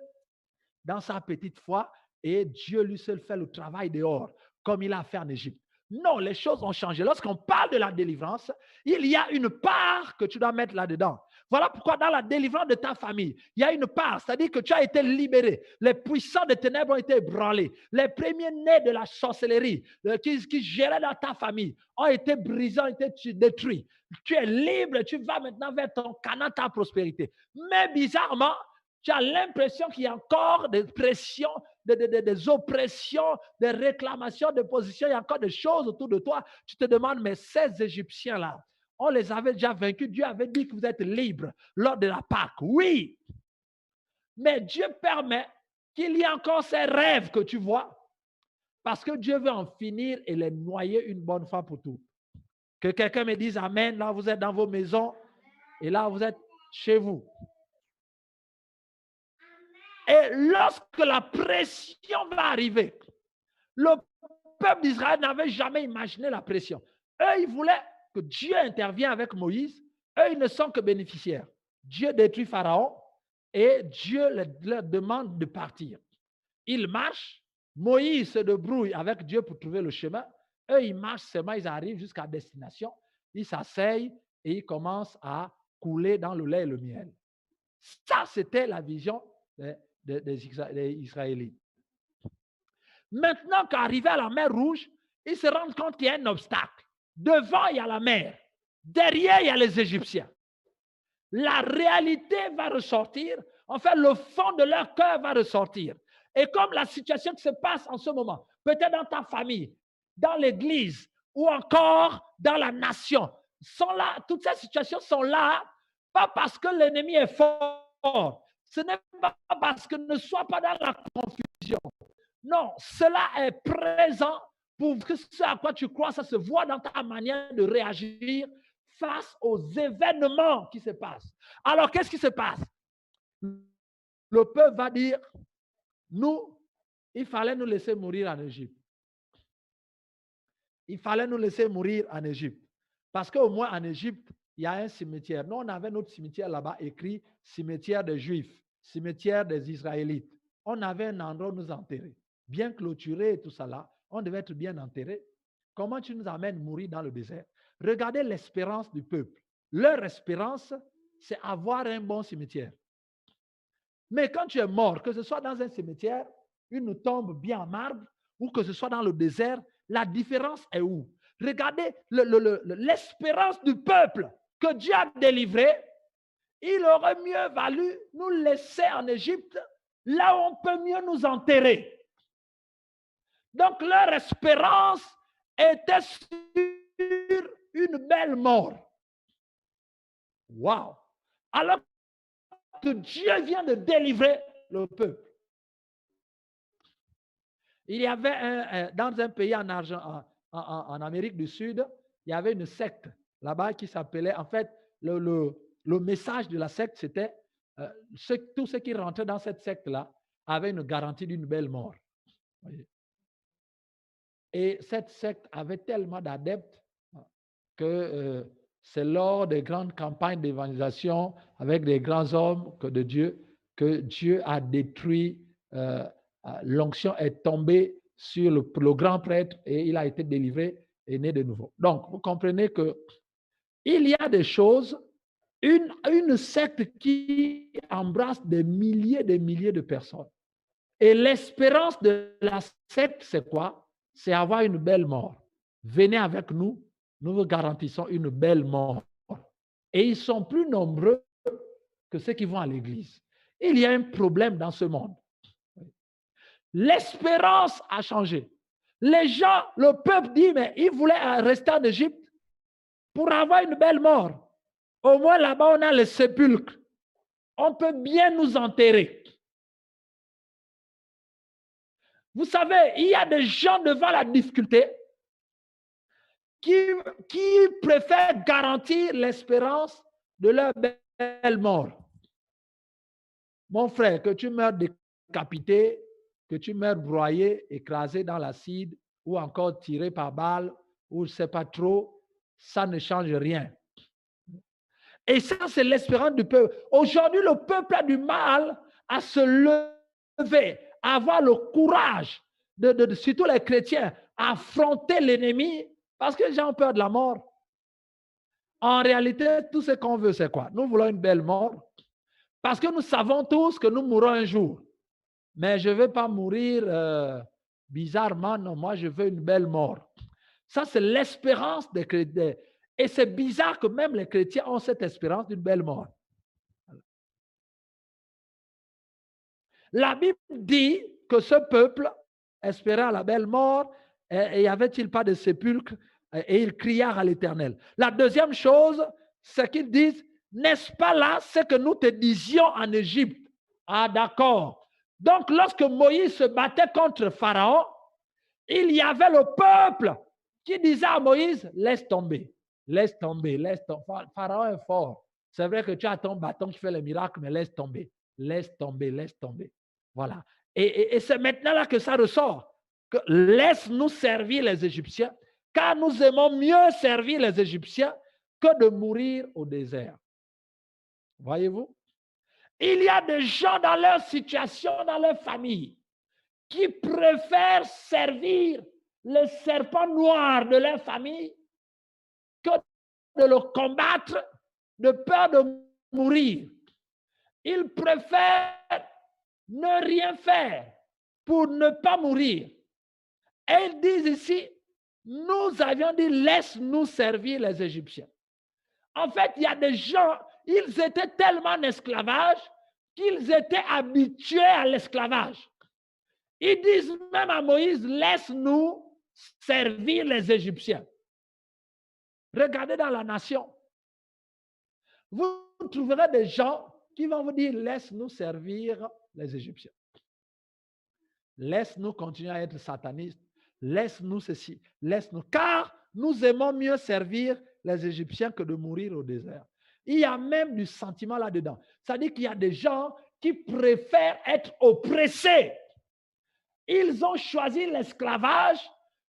dans sa petite foi et Dieu lui seul fait le travail dehors, comme il a fait en Égypte. Non, les choses ont changé. Lorsqu'on parle de la délivrance, il y a une part que tu dois mettre là-dedans. Voilà pourquoi dans la délivrance de ta famille, il y a une part, c'est-à-dire que tu as été libéré. Les puissants des ténèbres ont été ébranlés. Les premiers-nés de la sorcellerie qui géraient dans ta famille ont été brisés, ont été détruits. Tu es libre, tu vas maintenant vers ton Canaan, ta prospérité. Mais bizarrement, tu as l'impression qu'il y a encore des pressions, des oppressions, des réclamations de position, il y a encore des choses autour de toi. Tu te demandes, mais ces Égyptiens-là, on les avait déjà vaincus. Dieu avait dit que vous êtes libres lors de la Pâque. Oui. Mais Dieu permet qu'il y ait encore ces rêves que tu vois. Parce que Dieu veut en finir et les noyer une bonne fois pour toutes. Que quelqu'un me dise Amen. Là, vous êtes dans vos maisons et là, vous êtes chez vous. Et lorsque la pression va arriver, le peuple d'Israël n'avait jamais imaginé la pression. Eux, ils voulaient que Dieu intervienne avec Moïse. Eux, ils ne sont que bénéficiaires. Dieu détruit Pharaon et Dieu leur demande de partir. Ils marchent. Moïse se débrouille avec Dieu pour trouver le chemin. Eux, ils marchent seulement, ils arrivent jusqu'à destination. Ils s'asseyent et ils commencent à couler dans le lait et le miel. Ça, c'était la vision des Israélites. Maintenant qu'arrivé à la mer Rouge, ils se rendent compte qu'il y a un obstacle. Devant, il y a la mer. Derrière, il y a les Égyptiens. La réalité va ressortir. En fait, le fond de leur cœur va ressortir. Et comme la situation qui se passe en ce moment, peut-être dans ta famille, dans l'église ou encore dans la nation, sont là, toutes ces situations sont là, pas parce que l'ennemi est fort. Ce n'est pas parce que ne soit pas dans la confusion. Non, cela est présent pour que ce à quoi tu crois, ça se voit dans ta manière de réagir face aux événements qui se passent. Alors, qu'est-ce qui se passe? Le peuple va dire, nous, il fallait nous laisser mourir en Égypte. Il fallait nous laisser mourir en Égypte. Parce qu'au moins en Égypte, il y a un cimetière. Nous, on avait notre cimetière là-bas écrit cimetière des Juifs, cimetière des Israélites. On avait un endroit où nous enterrer. Bien clôturé et tout ça là, on devait être bien enterré. Comment tu nous amènes mourir dans le désert? Regardez l'espérance du peuple. Leur espérance, c'est avoir un bon cimetière. Mais quand tu es mort, que ce soit dans un cimetière, une tombe bien en marbre, ou que ce soit dans le désert, la différence est où? Regardez l'espérance du peuple que Dieu a délivré. Il aurait mieux valu nous laisser en Égypte, là où on peut mieux nous enterrer. Donc leur espérance était sur une belle mort. Wow! Alors que Dieu vient de délivrer le peuple. Il y avait dans un pays en Amérique du Sud, il y avait une secte là-bas qui s'appelait, en fait, le message de la secte, c'était tous ceux qui rentraient dans cette secte-là avaient une garantie d'une belle mort. Et cette secte avait tellement d'adeptes que c'est lors des grandes campagnes d'évangélisation avec des grands hommes de Dieu que Dieu a détruit, l'onction est tombée sur le grand prêtre et il a été délivré et né de nouveau. Donc, vous comprenez que il y a des choses, une secte qui embrasse des milliers de personnes. Et l'espérance de la secte, c'est quoi? C'est avoir une belle mort. Venez avec nous, nous vous garantissons une belle mort. Et ils sont plus nombreux que ceux qui vont à l'église. Il y a un problème dans ce monde. L'espérance a changé. Les gens, le peuple dit, mais ils voulaient rester en Égypte pour avoir une belle mort. Au moins là-bas, on a le sépulcre. On peut bien nous enterrer. Vous savez, il y a des gens devant la difficulté qui préfèrent garantir l'espérance de leur belle mort. Mon frère, que tu meurs décapité, que tu meurs broyé, écrasé dans l'acide, ou encore tiré par balle, ou je ne sais pas trop, ça ne change rien. Et ça, c'est l'espérance du peuple. Aujourd'hui, le peuple a du mal à se lever, à avoir le courage, surtout les chrétiens, à affronter l'ennemi, parce que les gens ont peur de la mort. En réalité, tout ce qu'on veut, c'est quoi? Nous voulons une belle mort, parce que nous savons tous que nous mourrons un jour. Mais je ne veux pas mourir bizarrement, non, moi je veux une belle mort. Ça, c'est l'espérance des chrétiens. Et c'est bizarre que même les chrétiens ont cette espérance d'une belle mort. La Bible dit que ce peuple espérait la belle mort et n'y avait-il pas de sépulcre et il cria à l'Éternel. La deuxième chose, c'est qu'ils disent, n'est-ce pas là ce que nous te disions en Égypte? Ah d'accord. Donc lorsque Moïse se battait contre Pharaon, il y avait le peuple qui disait à Moïse, laisse tomber, laisse tomber, laisse tomber. Pharaon est fort. C'est vrai que tu as ton bâton qui fait les miracles, mais laisse tomber, laisse tomber, laisse tomber. Voilà. Et c'est maintenant là que ça ressort. Que laisse-nous servir les Égyptiens, car nous aimons mieux servir les Égyptiens que de mourir au désert. Voyez-vous? Il y a des gens dans leur situation, dans leur famille, qui préfèrent servir le serpent noir de leur famille que de le combattre, de peur de mourir. Ils préfèrent ne rien faire pour ne pas mourir. Et ils disent ici, nous avions dit, laisse-nous servir les Égyptiens. En fait, il y a des gens, ils étaient tellement en esclavage qu'ils étaient habitués à l'esclavage. Ils disent même à Moïse, laisse-nous servir les Égyptiens. Regardez dans la nation. Vous trouverez des gens qui vont vous dire, laisse-nous servir les Égyptiens. Laisse-nous continuer à être satanistes. Laisse-nous ceci. Laisse-nous. Car nous aimons mieux servir les Égyptiens que de mourir au désert. Il y a même du sentiment là-dedans. C'est-à-dire qu'il y a des gens qui préfèrent être oppressés. Ils ont choisi l'esclavage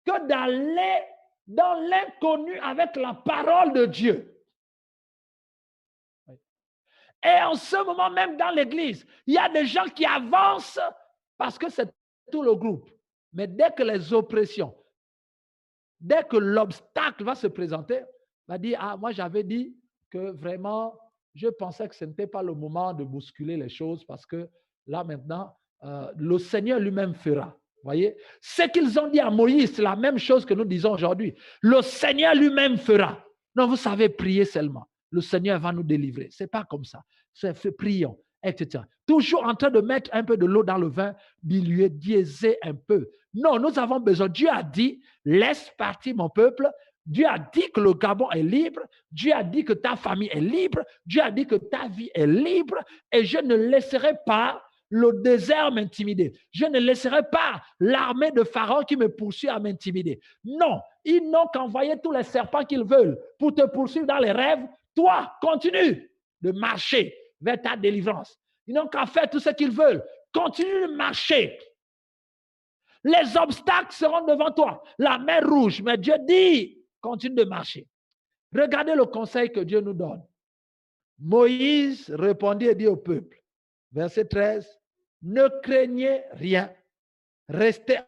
que d'aller dans l'inconnu avec la parole de Dieu. Et en ce moment même dans l'Église, il y a des gens qui avancent parce que c'est tout le groupe. Mais dès que les oppressions, dès que l'obstacle va se présenter, va dire, ah, moi j'avais dit que vraiment, je pensais que ce n'était pas le moment de bousculer les choses parce que là maintenant, le Seigneur lui-même fera. Voyez, ce qu'ils ont dit à Moïse, c'est la même chose que nous disons aujourd'hui. Le Seigneur lui-même fera. Non, vous savez, prier seulement. Le Seigneur va nous délivrer. Ce n'est pas comme ça. C'est prions, etc. Toujours en train de mettre un peu de l'eau dans le vin, diluer, diaiser un peu. Non, nous avons besoin. Dieu a dit, laisse partir mon peuple. Dieu a dit que le Gabon est libre. Dieu a dit que ta famille est libre. Dieu a dit que ta vie est libre. Et je ne laisserai pas le désert m'intimider. Je ne laisserai pas l'armée de Pharaon qui me poursuit à m'intimider. Non, ils n'ont qu'envoyé tous les serpents qu'ils veulent pour te poursuivre dans les rêves. Toi, continue de marcher vers ta délivrance. Ils n'ont qu'à faire tout ce qu'ils veulent. Continue de marcher. Les obstacles seront devant toi. La mer rouge, mais Dieu dit, continue de marcher. Regardez le conseil que Dieu nous donne. Moïse répondit et dit au peuple, verset 13, ne craignez rien, restez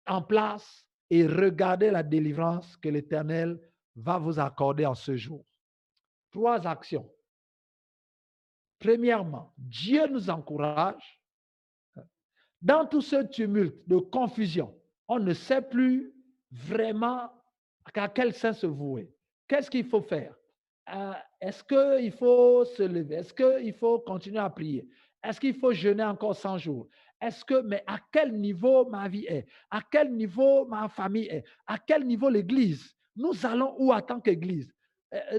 en place et regardez la délivrance que l'Éternel va vous accorder en ce jour. 3 actions. Premièrement, Dieu nous encourage. Dans tout ce tumulte de confusion, on ne sait plus vraiment à quel sens se vouer. Qu'est-ce qu'il faut faire? Est-ce qu'il faut se lever? Est-ce qu'il faut continuer à prier? Est-ce qu'il faut jeûner encore 100 jours? Mais à quel niveau ma vie est? À quel niveau ma famille est? À quel niveau l'Église? Nous allons où en tant qu'Église?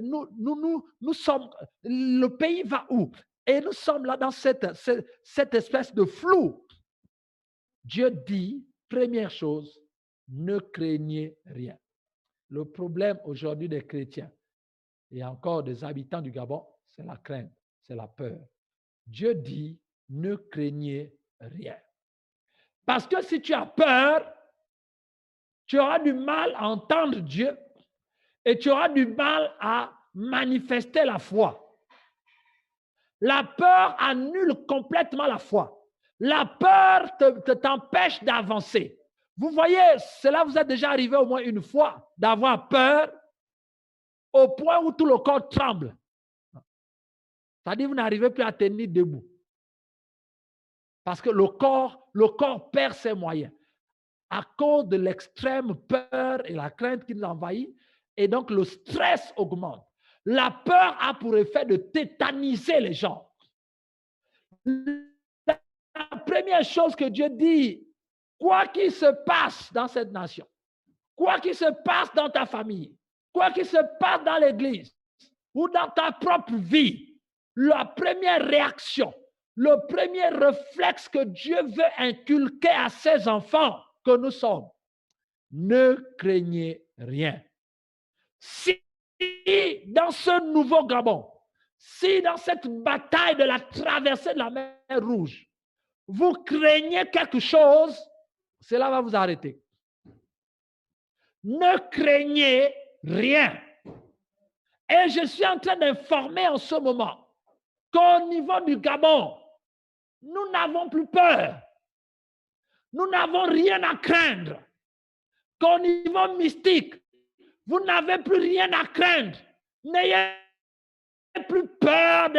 Nous sommes, le pays va où? Et nous sommes là dans cette espèce de flou. Dieu dit, première chose, ne craignez rien. Le problème aujourd'hui des chrétiens et encore des habitants du Gabon, c'est la crainte, c'est la peur. Dieu dit, ne craignez rien. Parce que si tu as peur, tu auras du mal à entendre Dieu et tu auras du mal à manifester la foi. La peur annule complètement la foi. La peur t'empêche d'avancer. Vous voyez, cela vous est déjà arrivé au moins une fois, d'avoir peur au point où tout le corps tremble. C'est-à-dire que vous n'arrivez plus à tenir debout. Parce que le corps perd ses moyens. À cause de l'extrême peur et la crainte qui nous envahit, et donc le stress augmente. La peur a pour effet de tétaniser les gens. La première chose que Dieu dit, quoi qu'il se passe dans cette nation, quoi qu'il se passe dans ta famille, quoi qu'il se passe dans l'église ou dans ta propre vie, la première réaction, le premier réflexe que Dieu veut inculquer à ses enfants que nous sommes, ne craignez rien. Si dans ce nouveau Gabon, si dans cette bataille de la traversée de la mer Rouge, vous craignez quelque chose, cela va vous arrêter. Ne craignez rien. Et je suis en train d'informer en ce moment qu'au niveau du Gabon, nous n'avons plus peur. Nous n'avons rien à craindre. Qu'au niveau mystique, vous n'avez plus rien à craindre. N'ayez plus peur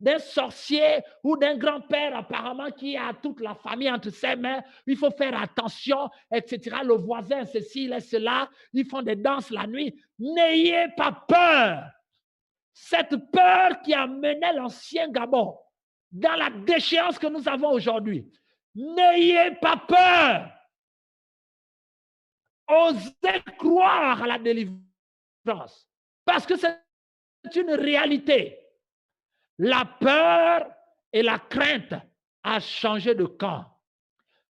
d'un sorcier ou d'un grand-père apparemment qui a toute la famille entre ses mains. Il faut faire attention, etc. Le voisin, ceci, là, cela. Ils font des danses la nuit. N'ayez pas peur. Cette peur qui a mené l'ancien Gabon dans la déchéance que nous avons aujourd'hui. N'ayez pas peur. Osez croire à la délivrance. Parce que c'est une réalité. La peur et la crainte a changé de camp.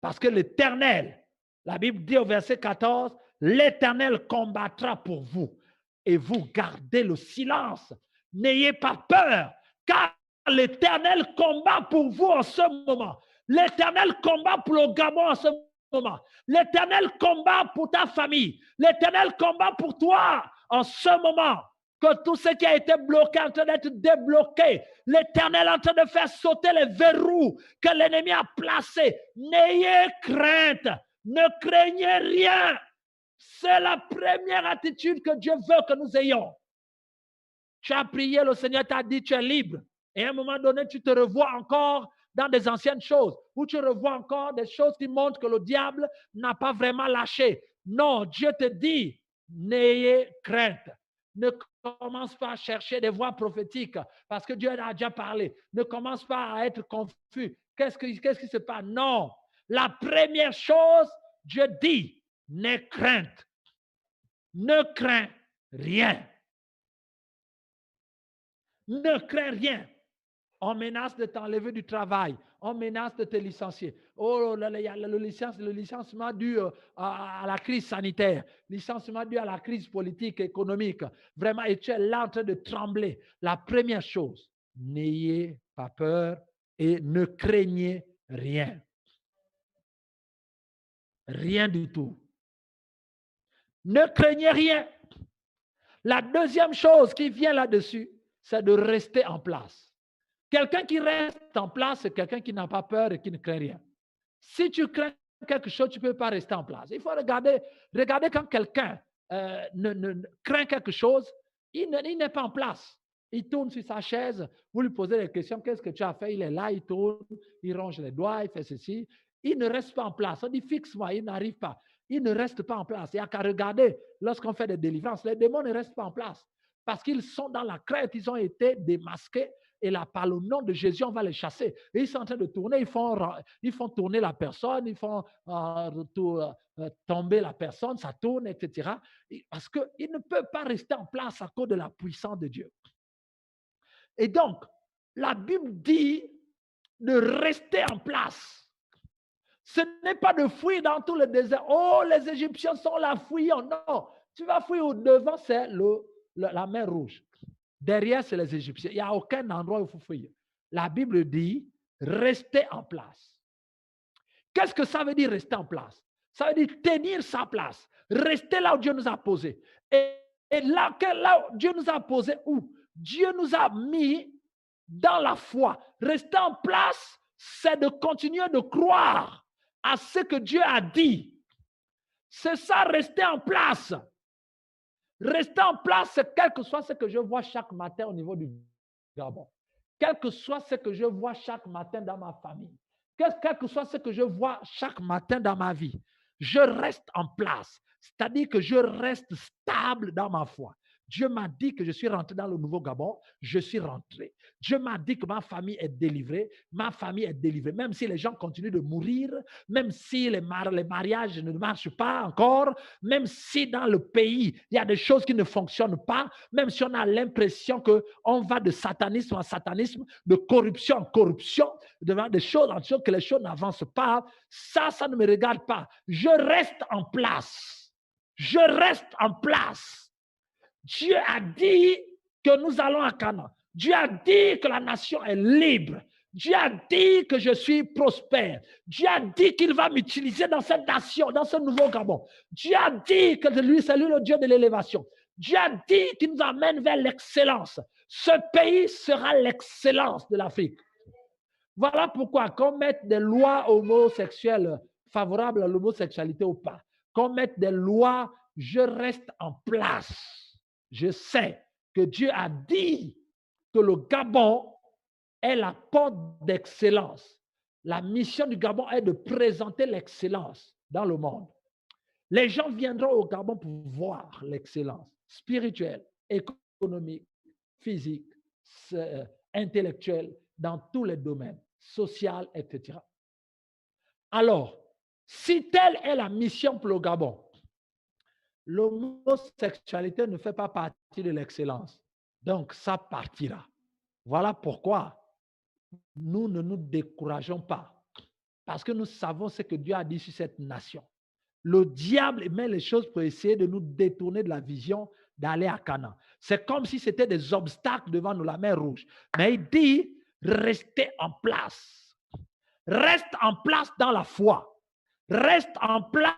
Parce que l'Éternel, la Bible dit au verset 14, l'Éternel combattra pour vous et vous gardez le silence. N'ayez pas peur, car l'Éternel combat pour vous en ce moment. L'Éternel combat pour le Gabon en ce moment. L'Éternel combat pour ta famille. L'Éternel combat pour toi en ce moment. Que tout ce qui a été bloqué est en train d'être débloqué. L'Éternel est en train de faire sauter les verrous que l'ennemi a placés. N'ayez crainte, ne craignez rien. C'est la première attitude que Dieu veut que nous ayons. Tu as prié, le Seigneur t'a dit, tu es libre. Et à un moment donné, tu te revois encore dans des anciennes choses, où tu revois encore des choses qui montrent que le diable n'a pas vraiment lâché. Non, Dieu te dit, n'ayez crainte. Ne commence pas à chercher des voix prophétiques parce que Dieu a déjà parlé. Ne commence pas à être confus. Qu'est-ce qui se passe? Non. La première chose, Dieu dit, n'aie crainte. Ne crains rien. Ne crains rien. On menace de t'enlever du travail. On menace de te licencier. Oh, le licenciement dû à la crise sanitaire. Licenciement dû à la crise politique, économique. Vraiment, et tu es là en train de trembler. La première chose, n'ayez pas peur et ne craignez rien. Rien du tout. Ne craignez rien. La deuxième chose qui vient là-dessus, c'est de rester en place. Quelqu'un qui reste en place, c'est quelqu'un qui n'a pas peur et qui ne craint rien. Si tu crains quelque chose, tu ne peux pas rester en place. Il faut regarder quand quelqu'un craint quelque chose, il n'est pas en place. Il tourne sur sa chaise, vous lui posez des questions, qu'est-ce que tu as fait? Il est là, il tourne, il ronge les doigts, il fait ceci. Il ne reste pas en place. On dit fixe-moi, il n'arrive pas. Il ne reste pas en place. Il n'y a qu'à regarder lorsqu'on fait des délivrances. Les démons ne restent pas en place parce qu'ils sont dans la crainte, ils ont été démasqués. Et là, par le nom de Jésus, on va les chasser. Et ils sont en train de tourner, ils font tourner la personne, ils font tomber la personne, ça tourne, etc. Parce qu'ils ne peuvent pas rester en place à cause de la puissance de Dieu. Et donc, la Bible dit de rester en place. Ce n'est pas de fuir dans tout le désert. Oh, les Égyptiens sont là, fuyons. Non, tu vas fuir au devant, c'est la mer Rouge. Derrière, c'est les Égyptiens. Il n'y a aucun endroit où il faut fuir. La Bible dit, restez en place. Qu'est-ce que ça veut dire rester en place? Ça veut dire tenir sa place. Rester là où Dieu nous a posé. Et là où Dieu nous a posé, où? Dieu nous a mis dans la foi. Rester en place, c'est de continuer de croire à ce que Dieu a dit. C'est ça, rester en place. Rester en place, c'est quel que soit ce que je vois chaque matin au niveau du Gabon. Quel que soit ce que je vois chaque matin dans ma famille. Quel que soit ce que je vois chaque matin dans ma vie. Je reste en place. C'est-à-dire que je reste stable dans ma foi. Dieu m'a dit que je suis rentré dans le Nouveau Gabon, je suis rentré. Dieu m'a dit que ma famille est délivrée, ma famille est délivrée. Même si les gens continuent de mourir, même si les mariages ne marchent pas encore, même si dans le pays, il y a des choses qui ne fonctionnent pas, même si on a l'impression qu'on va de satanisme en satanisme, de corruption en corruption, devant des choses en choses que les choses n'avancent pas, ça ne me regarde pas. Je reste en place. Je reste en place. Dieu a dit que nous allons à Canaan. Dieu a dit que la nation est libre. Dieu a dit que je suis prospère. Dieu a dit qu'il va m'utiliser dans cette nation, dans ce nouveau Gabon. Dieu a dit que c'est lui le Dieu de l'élévation. Dieu a dit qu'il nous amène vers l'excellence. Ce pays sera l'excellence de l'Afrique. Voilà pourquoi qu'on mette des lois homosexuelles favorables à l'homosexualité ou pas, qu'on mette des lois, je reste en place. Je sais que Dieu a dit que le Gabon est la porte d'excellence. La mission du Gabon est de présenter l'excellence dans le monde. Les gens viendront au Gabon pour voir l'excellence spirituelle, économique, physique, intellectuelle, dans tous les domaines, social, etc. Alors, si telle est la mission pour le Gabon, l'homosexualité ne fait pas partie de l'excellence. Donc, ça partira. Voilà pourquoi nous ne nous décourageons pas. Parce que nous savons ce que Dieu a dit sur cette nation. Le diable met les choses pour essayer de nous détourner de la vision d'aller à Canaan. C'est comme si c'était des obstacles devant nous, la mer Rouge. Mais il dit, restez en place. Reste en place dans la foi. Reste en place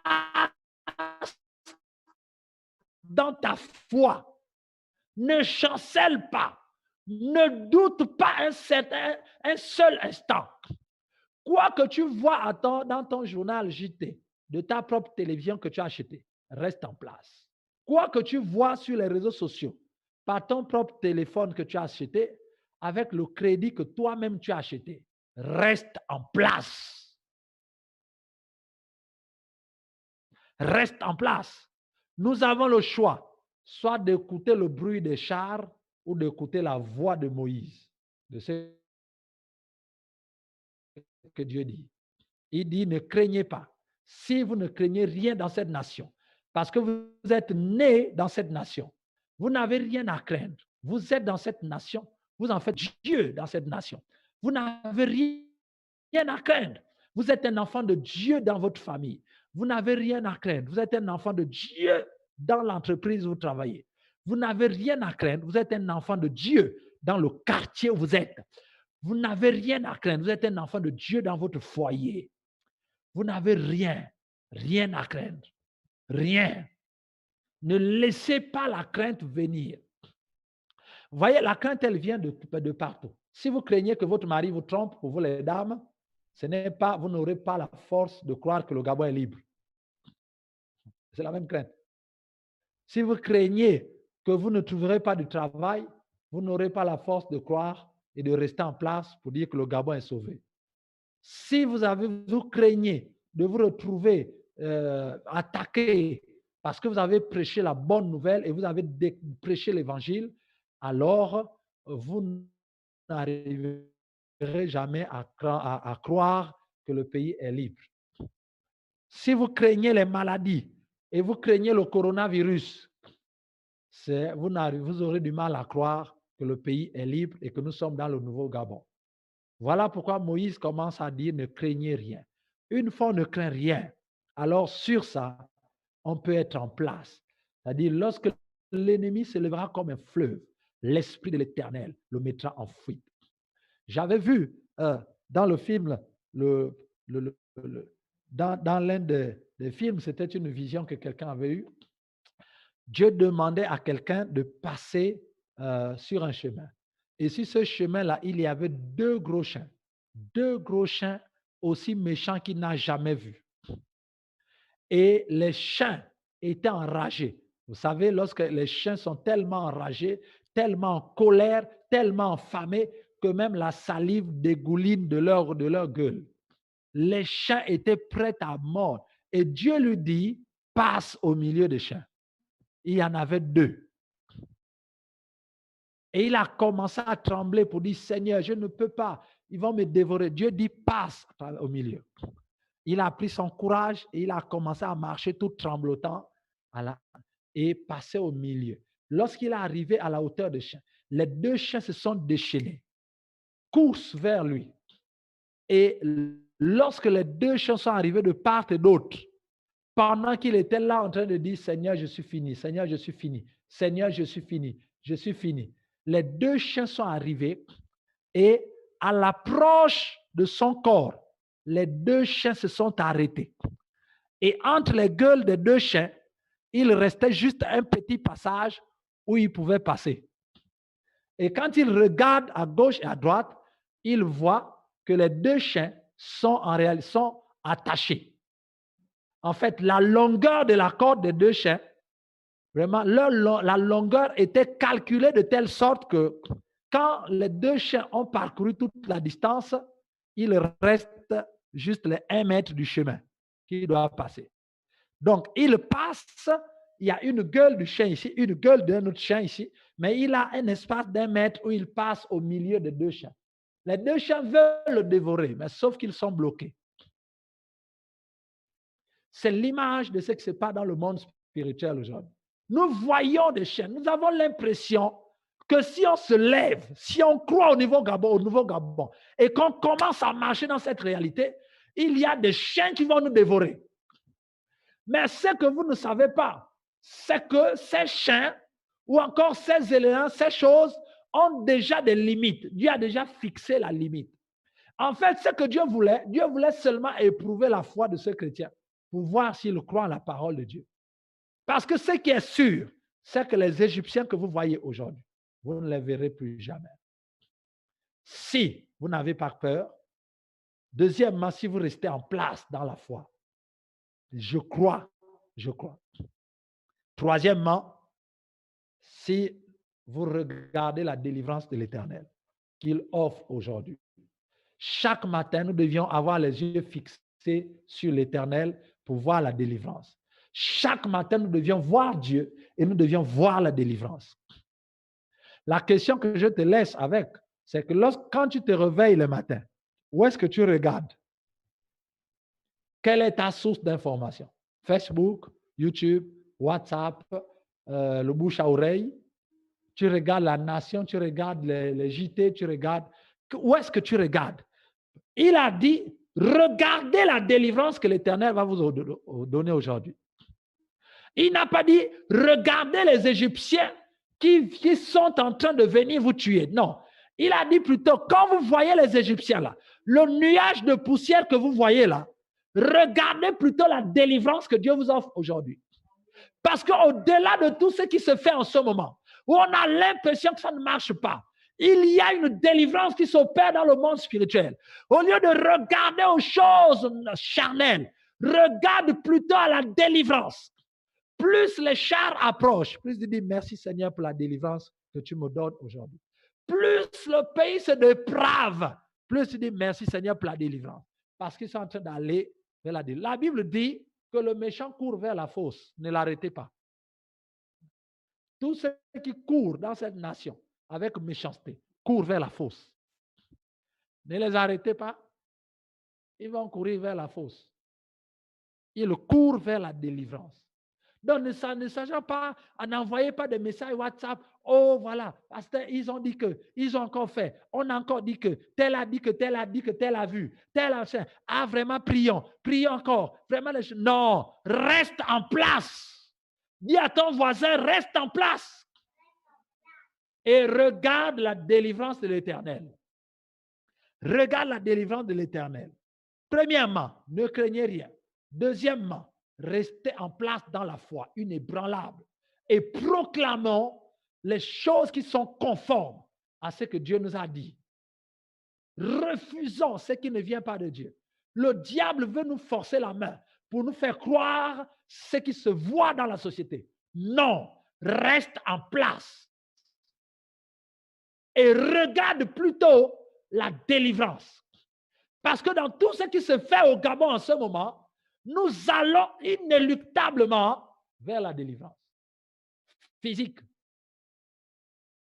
dans ta foi. Ne chancelle pas. Ne doute pas un seul instant. Quoi que tu vois dans ton journal JT, de ta propre télévision que tu as acheté, reste en place. Quoi que tu vois sur les réseaux sociaux, par ton propre téléphone que tu as acheté, avec le crédit que toi-même tu as acheté, reste en place. Reste en place. Nous avons le choix, soit d'écouter le bruit des chars ou d'écouter la voix de Moïse, de ce que Dieu dit. Il dit, ne craignez pas. Si vous ne craignez rien dans cette nation, parce que vous êtes né dans cette nation, vous n'avez rien à craindre. Vous êtes dans cette nation, vous en faites Dieu dans cette nation. Vous n'avez rien à craindre. Vous êtes un enfant de Dieu dans votre famille. Vous n'avez rien à craindre. Vous êtes un enfant de Dieu dans l'entreprise où vous travaillez. Vous n'avez rien à craindre. Vous êtes un enfant de Dieu dans le quartier où vous êtes. Vous n'avez rien à craindre. Vous êtes un enfant de Dieu dans votre foyer. Vous n'avez rien à craindre. Rien. Ne laissez pas la crainte venir. Vous voyez, la crainte, elle vient de partout. Si vous craignez que votre mari vous trompe, pour vous les dames, vous n'aurez pas la force de croire que le Gabon est libre. C'est la même crainte. Si vous craignez que vous ne trouverez pas de travail, vous n'aurez pas la force de croire et de rester en place pour dire que le Gabon est sauvé. Si vous craignez de vous retrouver attaqué parce que vous avez prêché la bonne nouvelle et vous avez prêché l'évangile, alors vous n'arriverez jamais à croire que le pays est libre. Si vous craignez les maladies et vous craignez le coronavirus, vous aurez du mal à croire que le pays est libre et que nous sommes dans le nouveau Gabon. Voilà pourquoi Moïse commence à dire ne craignez rien. Une fois on ne craint rien, alors sur ça, on peut être en place. C'est-à-dire lorsque l'ennemi se lèvera comme un fleuve, l'Esprit de l'Éternel le mettra en fuite. J'avais vu dans le film, dans l'un des films, c'était une vision que quelqu'un avait eue. Dieu demandait à quelqu'un de passer sur un chemin. Et sur ce chemin-là, il y avait deux gros chiens aussi méchants qu'il n'a jamais vus. Et les chiens étaient enragés. Vous savez, lorsque les chiens sont tellement enragés, tellement en colère, tellement affamés, que même la salive dégouline de leur gueule. Les chiens étaient prêts à mort. Et Dieu lui dit, passe au milieu des chiens. Il y en avait deux. Et il a commencé à trembler pour dire, Seigneur, je ne peux pas, ils vont me dévorer. Dieu dit, passe au milieu. Il a pris son courage et il a commencé à marcher tout tremblotant et passer au milieu. Lorsqu'il est arrivé à la hauteur des chiens, les deux chiens se sont déchaînés, courent vers lui. Et lorsque les deux chiens sont arrivés de part et d'autre, pendant qu'il était là en train de dire, Seigneur, je suis fini, Seigneur, je suis fini, Seigneur, je suis fini, je suis fini. Les deux chiens sont arrivés et à l'approche de son corps, les deux chiens se sont arrêtés. Et entre les gueules des deux chiens, il restait juste un petit passage où ils pouvaient passer. Et quand il regarde à gauche et à droite, il voit que les deux chiens sont attachés. En fait, la longueur de la corde des deux chiens Vraiment, la longueur était calculée de telle sorte que quand les deux chiens ont parcouru toute la distance, il reste juste les 1 mètre du chemin qu'il doit passer. Donc, il passe, il y a une gueule du chien ici, une gueule d'un autre chien ici, mais il a un espace d'1 mètre où il passe au milieu des deux chiens. Les deux chiens veulent le dévorer, mais sauf qu'ils sont bloqués. C'est l'image de ce qui se passe dans le monde spirituel aujourd'hui. Nous voyons des chiens, nous avons l'impression que si on se lève, si on croit au Nouveau Gabon, et qu'on commence à marcher dans cette réalité, il y a des chiens qui vont nous dévorer. Mais ce que vous ne savez pas, c'est que ces chiens ou encore ces éléments, ces choses ont déjà des limites. Dieu a déjà fixé la limite. En fait, ce que Dieu voulait seulement éprouver la foi de ce chrétien pour voir s'il croit en la parole de Dieu. Parce que ce qui est sûr, c'est que les Égyptiens que vous voyez aujourd'hui, vous ne les verrez plus jamais. Si vous n'avez pas peur, deuxièmement, si vous restez en place dans la foi, je crois. Troisièmement, si vous regardez la délivrance de l'Éternel qu'il offre aujourd'hui, chaque matin, nous devions avoir les yeux fixés sur l'Éternel pour voir la délivrance. Chaque matin, nous devions voir Dieu et nous devions voir la délivrance. La question que je te laisse avec, c'est que quand tu te réveilles le matin, où est-ce que tu regardes? Quelle est ta source d'information? Facebook, YouTube, WhatsApp, le bouche à oreille. Tu regardes La Nation, tu regardes les JT, tu regardes. Où est-ce que tu regardes? Il a dit, regardez la délivrance que l'Éternel va vous donner aujourd'hui. Il n'a pas dit, regardez les Égyptiens qui sont en train de venir vous tuer. Non. Il a dit plutôt, quand vous voyez les Égyptiens là, le nuage de poussière que vous voyez là, regardez plutôt la délivrance que Dieu vous offre aujourd'hui. Parce qu'au-delà de tout ce qui se fait en ce moment, où on a l'impression que ça ne marche pas, il y a une délivrance qui s'opère dans le monde spirituel. Au lieu de regarder aux choses charnelles, regarde plutôt à la délivrance. Plus les chars approchent, plus tu dis merci Seigneur pour la délivrance que tu me donnes aujourd'hui. Plus le pays se déprave, plus tu dis merci Seigneur pour la délivrance. Parce qu'ils sont en train d'aller vers la délivrance. La Bible dit que le méchant court vers la fosse. Ne l'arrêtez pas. Tous ceux qui courent dans cette nation avec méchanceté courent vers la fosse. Ne les arrêtez pas. Ils vont courir vers la fosse. Ils courent vers la délivrance. Donc, ne s'agit pas, n'envoyez pas de messages WhatsApp. Oh, voilà, parce qu'ils ont dit que, ils ont encore fait. On a encore dit que, tel a dit que, tel a dit que, tel a vu, tel a fait. Ah, vraiment, prions encore. Vraiment, non, reste en place. Dis à ton voisin, reste en place. Et regarde la délivrance de l'Éternel. Regarde la délivrance de l'Éternel. Premièrement, ne craignez rien. Deuxièmement, restez en place dans la foi, inébranlable, et proclamons les choses qui sont conformes à ce que Dieu nous a dit. Refusons ce qui ne vient pas de Dieu. Le diable veut nous forcer la main pour nous faire croire ce qui se voit dans la société. Non, reste en place et regarde plutôt la délivrance. Parce que dans tout ce qui se fait au Gabon en ce moment, nous allons inéluctablement vers la délivrance physique,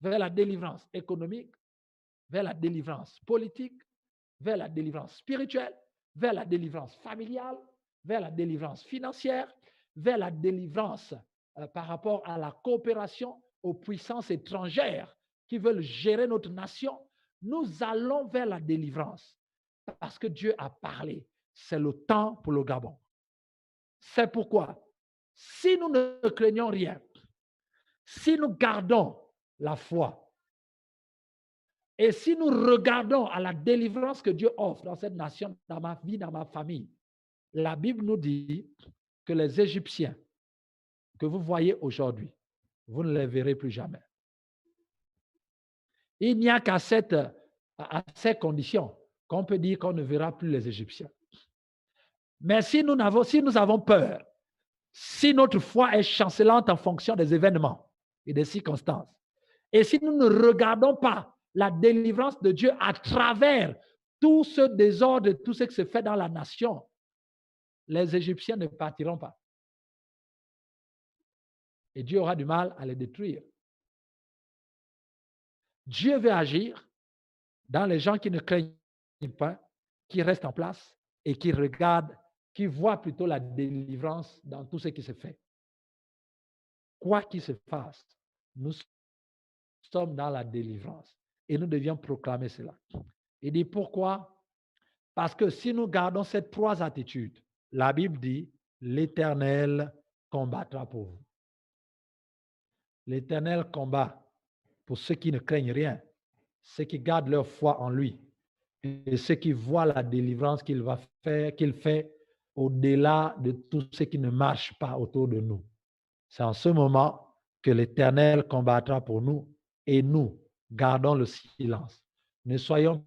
vers la délivrance économique, vers la délivrance politique, vers la délivrance spirituelle, vers la délivrance familiale, vers la délivrance financière, vers la délivrance par rapport à la coopération aux puissances étrangères qui veulent gérer notre nation. Nous allons vers la délivrance parce que Dieu a parlé. C'est le temps pour le Gabon. C'est pourquoi, si nous ne craignons rien, si nous gardons la foi, et si nous regardons à la délivrance que Dieu offre dans cette nation, dans ma vie, dans ma famille, la Bible nous dit que les Égyptiens que vous voyez aujourd'hui, vous ne les verrez plus jamais. Il n'y a qu'à ces conditions qu'on peut dire qu'on ne verra plus les Égyptiens. Mais si nous avons peur, si notre foi est chancelante en fonction des événements et des circonstances, et si nous ne regardons pas la délivrance de Dieu à travers tout ce désordre, tout ce qui se fait dans la nation, les Égyptiens ne partiront pas. Et Dieu aura du mal à les détruire. Dieu veut agir dans les gens qui ne craignent pas, qui restent en place et qui regardent, qui voient plutôt la délivrance dans tout ce qui se fait. Quoi qu'il se fasse, nous sommes dans la délivrance et nous devions proclamer cela. Il dit pourquoi? Parce que si nous gardons ces trois attitudes, la Bible dit, l'Éternel combattra pour vous. L'Éternel combat pour ceux qui ne craignent rien, ceux qui gardent leur foi en lui et ceux qui voient la délivrance qu'il va faire, qu'il fait au-delà de tout ce qui ne marche pas autour de nous. C'est en ce moment que l'Éternel combattra pour nous et nous gardons le silence. Ne soyons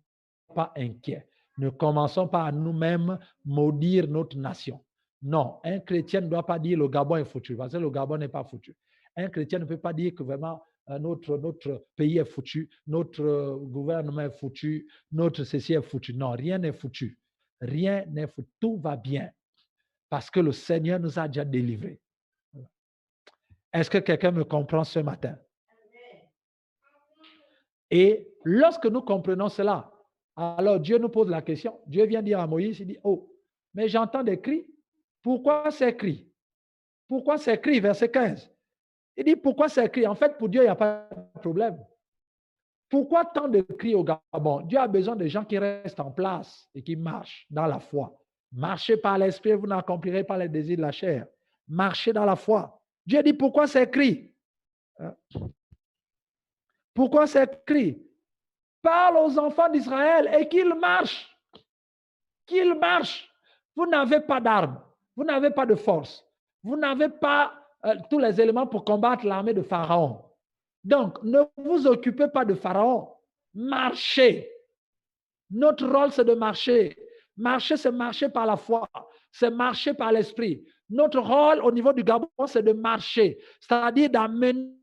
pas inquiets. Ne commençons pas à nous-mêmes maudire notre nation. Non, un chrétien ne doit pas dire le Gabon est foutu, parce que le Gabon n'est pas foutu. Un chrétien ne peut pas dire que vraiment notre pays est foutu, notre gouvernement est foutu, notre ceci est foutu. Non, rien n'est foutu. Rien n'est foutu. Tout va bien parce que le Seigneur nous a déjà délivrés. Est-ce que quelqu'un me comprend ce matin? Et lorsque nous comprenons cela, alors Dieu nous pose la question. Dieu vient dire à Moïse, il dit, oh, mais j'entends des cris. Pourquoi ces cris? Pourquoi ces cris? Verset 15. Il dit, pourquoi ces cris? En fait, pour Dieu, il n'y a pas de problème. Pourquoi tant de cris au Gabon? Dieu a besoin de gens qui restent en place et qui marchent dans la foi. Marchez par l'esprit, vous n'accomplirez pas les désirs de la chair. Marchez dans la foi. Dieu dit, pourquoi ces cris? Pourquoi ces cris? Parle aux enfants d'Israël et qu'ils marchent. Qu'ils marchent. Vous n'avez pas d'armes. Vous n'avez pas de force. Vous n'avez pas tous les éléments pour combattre l'armée de Pharaon. Donc, ne vous occupez pas de Pharaon. Marchez. Notre rôle, c'est de marcher. Marcher, c'est marcher par la foi. C'est marcher par l'esprit. Notre rôle au niveau du Gabon, c'est de marcher. C'est-à-dire d'amener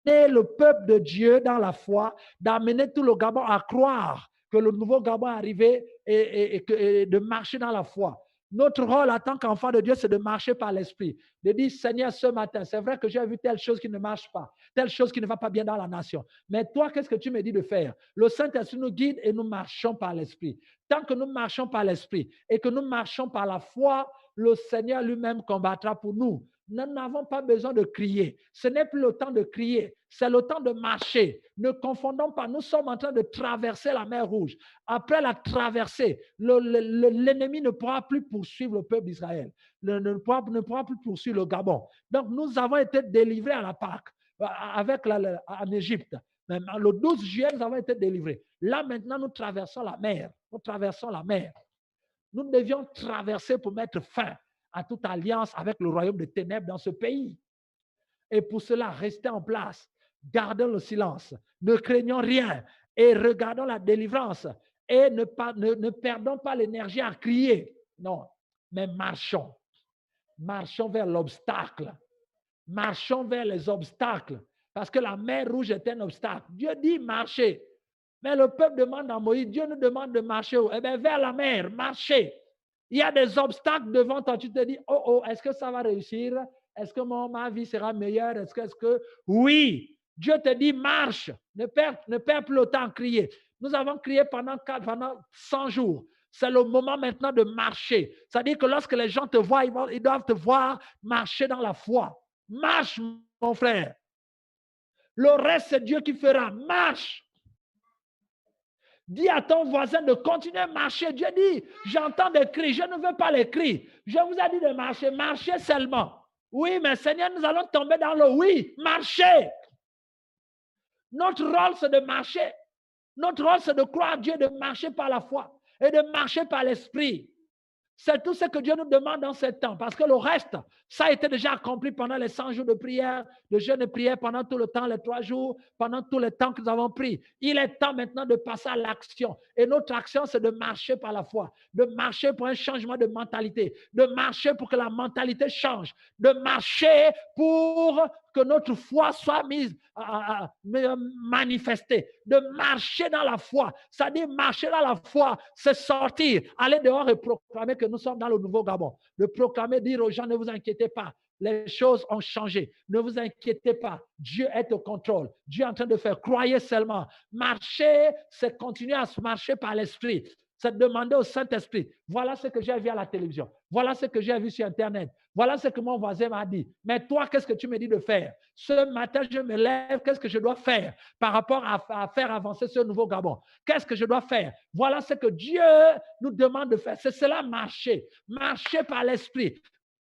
le peuple de Dieu dans la foi, d'amener tout le Gabon à croire que le nouveau Gabon est arrivé et de marcher dans la foi. Notre rôle en tant qu'enfant de Dieu, c'est de marcher par l'esprit. De dire, Seigneur, ce matin, c'est vrai que j'ai vu telle chose qui ne marche pas, telle chose qui ne va pas bien dans la nation. Mais toi, qu'est-ce que tu me dis de faire? Le Saint-Esprit nous guide et nous marchons par l'esprit. Tant que nous marchons par l'esprit et que nous marchons par la foi, le Seigneur lui-même combattra pour nous. Nous n'avons pas besoin de crier. Ce n'est plus le temps de crier, c'est le temps de marcher. Ne confondons pas, nous sommes en train de traverser la mer Rouge. Après la traversée, l'ennemi ne pourra plus poursuivre le peuple d'Israël, ne pourra plus poursuivre le Gabon. Donc, nous avons été délivrés à la Pâque, en Égypte. Le 12 juillet, nous avons été délivrés. Là, maintenant, nous traversons la mer. Nous traversons la mer. Nous devions traverser pour mettre fin à toute alliance avec le royaume des ténèbres dans ce pays. Et pour cela, restez en place, gardons le silence, ne craignons rien et regardons la délivrance et ne perdons pas l'énergie à crier. Non, mais marchons. Marchons vers l'obstacle. Marchons vers les obstacles. Parce que la mer Rouge est un obstacle. Dieu dit marcher. Mais le peuple demande à Moïse, Dieu nous demande de marcher. Eh bien, vers la mer, marcher. Il y a des obstacles devant toi. Tu te dis, oh, est-ce que ça va réussir? Est-ce que ma vie sera meilleure? Est-ce que... Oui, Dieu te dit, marche. Ne perds plus le temps à crier. Nous avons crié pendant 100 jours. C'est le moment maintenant de marcher. C'est-à-dire que lorsque les gens te voient, ils doivent te voir marcher dans la foi. Marche, mon frère. Le reste, c'est Dieu qui fera. Marche. Dis à ton voisin de continuer à marcher. Dieu dit, j'entends des cris, je ne veux pas les cris. Je vous ai dit de marcher, marchez seulement. Oui, mais Seigneur, nous allons tomber dans l'eau. Oui, marchez. Notre rôle, c'est de marcher. Notre rôle, c'est de croire Dieu, de marcher par la foi et de marcher par l'esprit. C'est tout ce que Dieu nous demande dans ce temps, parce que le reste, ça a été déjà accompli pendant les 100 jours de prière, de jeûne et prière, pendant tout le temps, les 3 jours, pendant tout le temps que nous avons pris. Il est temps maintenant de passer à l'action. Et notre action, c'est de marcher par la foi, de marcher pour un changement de mentalité, de marcher pour que la mentalité change, de marcher pour que notre foi soit manifestée, de marcher dans la foi. C'est-à-dire marcher dans la foi, c'est sortir, aller dehors et proclamer que nous sommes dans le nouveau Gabon. De proclamer, dire aux gens, ne vous inquiétez pas, les choses ont changé. Ne vous inquiétez pas, Dieu est au contrôle. Dieu est en train de faire, croyez seulement. Marcher, c'est continuer à se marcher par l'esprit. C'est demander au Saint-Esprit, voilà ce que j'ai vu à la télévision, voilà ce que j'ai vu sur Internet, voilà ce que mon voisin m'a dit. Mais toi, qu'est-ce que tu me dis de faire? Ce matin, je me lève, qu'est-ce que je dois faire par rapport à faire avancer ce nouveau Gabon? Qu'est-ce que je dois faire? Voilà ce que Dieu nous demande de faire. C'est cela, marcher. Marcher par l'esprit.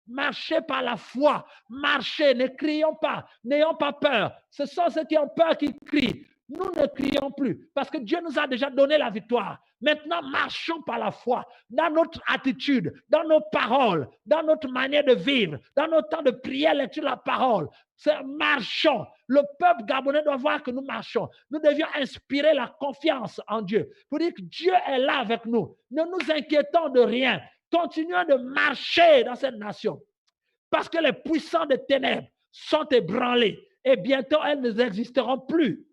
Marcher par la foi. Marcher, ne crions pas. N'ayons pas peur. Ce sont ceux qui ont peur qui crient. Nous ne crions plus parce que Dieu nous a déjà donné la victoire. Maintenant, marchons par la foi dans notre attitude, dans nos paroles, dans notre manière de vivre, dans notre temps de prière, lecture de la parole. Marchons. Le peuple gabonais doit voir que nous marchons. Nous devions inspirer la confiance en Dieu pour dire que Dieu est là avec nous. Ne nous inquiétons de rien. Continuons de marcher dans cette nation parce que les puissants des ténèbres sont ébranlés et bientôt elles n'existeront plus.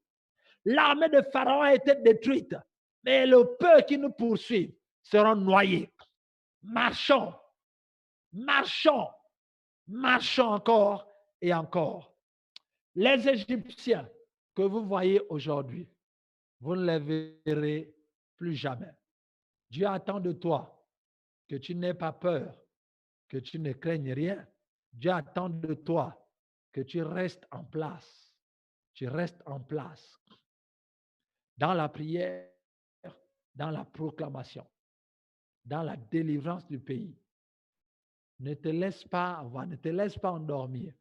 L'armée de Pharaon a été détruite, mais le peu qui nous poursuivent seront noyés. Marchons, marchons, marchons encore et encore. Les Égyptiens que vous voyez aujourd'hui, vous ne les verrez plus jamais. Dieu attend de toi que tu n'aies pas peur, que tu ne craignes rien. Dieu attend de toi que tu restes en place. Tu restes en place dans la prière, dans la proclamation, dans la délivrance du pays. Ne te laisse pas avoir, ne te laisse pas endormir.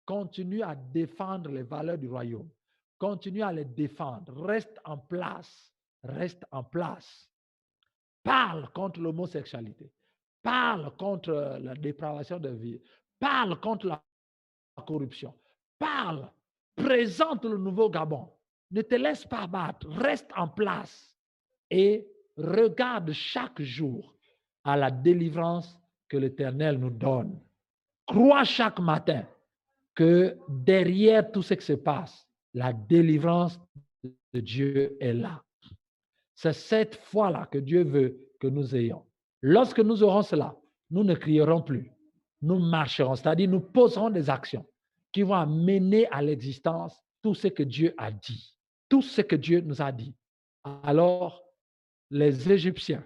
Continue à défendre les valeurs du royaume. Continue à les défendre. Reste en place. Reste en place. Parle contre l'homosexualité. Parle contre la dépravation de vie. Parle contre la corruption. Parle. Présente le nouveau Gabon. Ne te laisse pas abattre. Reste en place et regarde chaque jour à la délivrance que l'Éternel nous donne. Crois chaque matin que derrière tout ce qui se passe, la délivrance de Dieu est là. C'est cette foi-là que Dieu veut que nous ayons. Lorsque nous aurons cela, nous ne crierons plus. Nous marcherons, c'est-à-dire nous poserons des actions qui vont amener à l'existence tout ce que Dieu a dit, tout ce que Dieu nous a dit. Alors, les Égyptiens,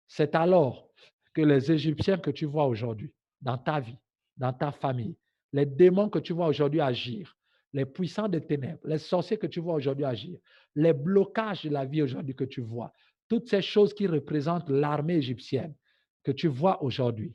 c'est alors que les Égyptiens que tu vois aujourd'hui, dans ta vie, dans ta famille, les démons que tu vois aujourd'hui agir, les puissants des ténèbres, les sorciers que tu vois aujourd'hui agir, les blocages de la vie aujourd'hui que tu vois, toutes ces choses qui représentent l'armée égyptienne que tu vois aujourd'hui,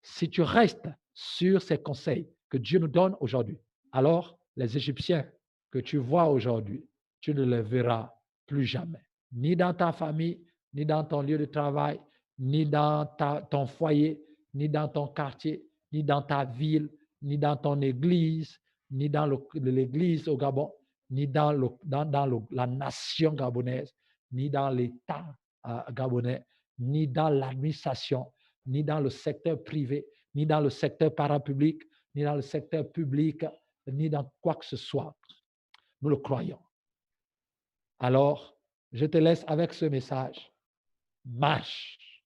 si tu restes sur ces conseils que Dieu nous donne aujourd'hui, alors les Égyptiens que tu vois aujourd'hui, tu ne les verras plus jamais, ni dans ta famille, ni dans ton lieu de travail, ni dans ton foyer, ni dans ton quartier, ni dans ta ville, ni dans ton église, ni dans l'église au Gabon, ni dans la nation gabonaise, ni dans l'État gabonais, ni dans l'administration, ni dans le secteur privé, ni dans le secteur parapublic, ni dans le secteur public, ni dans quoi que ce soit. Nous le croyons. Alors, je te laisse avec ce message. Marche,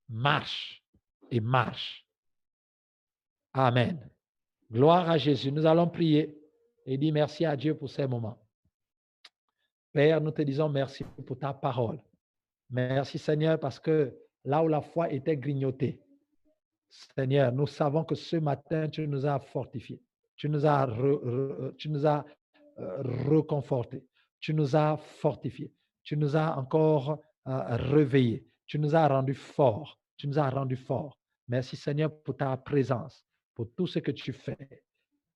marche et marche. Amen. Gloire à Jésus. Nous allons prier et dire merci à Dieu pour ces moments. Père, nous te disons merci pour ta parole. Merci Seigneur parce que là où la foi était grignotée, Seigneur, nous savons que ce matin, tu nous as fortifiés. Tu nous as reconfortés. Tu nous as fortifiés. Tu nous as encore réveillés. Tu nous as rendus forts. Tu nous as rendus forts. Merci Seigneur pour ta présence, pour tout ce que tu fais.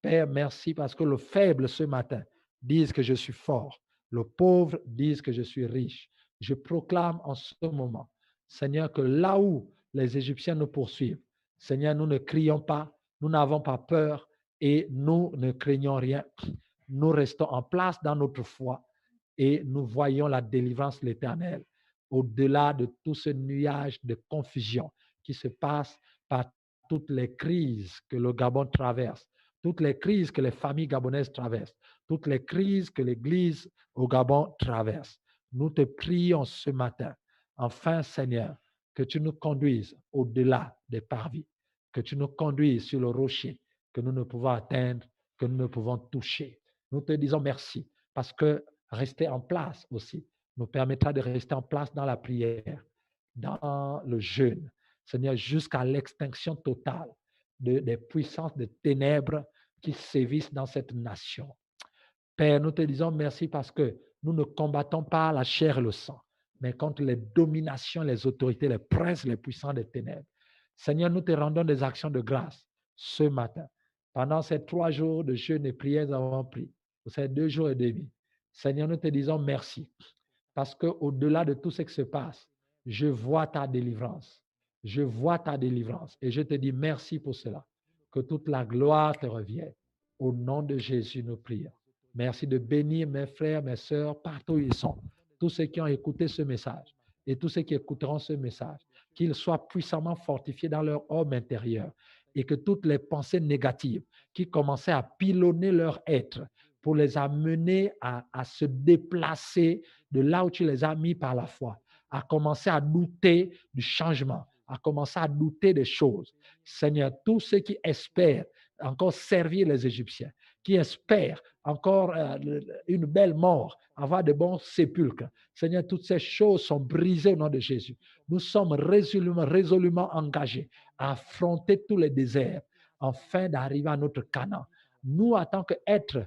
Père, merci parce que le faible ce matin dise que je suis fort. Le pauvre dise que je suis riche. Je proclame en ce moment, Seigneur, que là où les Égyptiens nous poursuivent, Seigneur, nous ne crions pas, nous n'avons pas peur et nous ne craignons rien. Nous restons en place dans notre foi et nous voyons la délivrance de l'Éternel au-delà de tout ce nuage de confusion qui se passe par toutes les crises que le Gabon traverse, toutes les crises que les familles gabonaises traversent, toutes les crises que l'Église au Gabon traverse. Nous te prions ce matin, enfin Seigneur, que tu nous conduises au-delà des parvis, que tu nous conduises sur le rocher que nous ne pouvons atteindre, que nous ne pouvons toucher. Nous te disons merci parce que rester en place aussi nous permettra de rester en place dans la prière, dans le jeûne, Seigneur, jusqu'à l'extinction totale des puissances de ténèbres qui sévissent dans cette nation. Père, nous te disons merci parce que nous ne combattons pas la chair et le sang, mais contre les dominations, les autorités, les princes, les puissants des ténèbres. Seigneur, nous te rendons des actions de grâce ce matin. Pendant ces 3 jours de jeûne et prière, nous avons pris, pour ces 2 jours et demi. Seigneur, nous te disons merci parce qu'au-delà de tout ce qui se passe, je vois ta délivrance. Je vois ta délivrance et je te dis merci pour cela. Que toute la gloire te revienne. Au nom de Jésus, nous prions. Merci de bénir mes frères, mes sœurs, partout où ils sont. Tous ceux qui ont écouté ce message et tous ceux qui écouteront ce message, qu'ils soient puissamment fortifiés dans leur homme intérieur et que toutes les pensées négatives qui commençaient à pilonner leur être pour les amener à se déplacer de là où tu les as mis par la foi, à commencer à douter du changement, à commencer à douter des choses. Seigneur, tous ceux qui espèrent encore servir les Égyptiens, qui espèrent encore une belle mort, avoir de bons sépulcres. Seigneur, toutes ces choses sont brisées au nom de Jésus. Nous sommes résolument engagés à affronter tous les déserts afin d'arriver à notre Canaan. Nous, en tant qu'êtres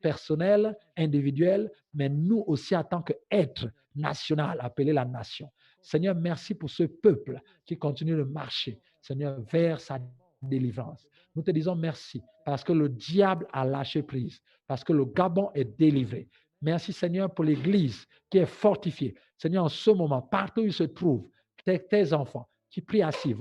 personnels, individuels, mais nous aussi en tant qu'êtres national, appelé la nation. Seigneur, merci pour ce peuple qui continue de marcher, Seigneur, vers sa délivrance. Nous te disons merci parce que le diable a lâché prise, parce que le Gabon est délivré. Merci, Seigneur, pour l'Église qui est fortifiée. Seigneur, en ce moment, partout où il se trouve, tes enfants qui prient assis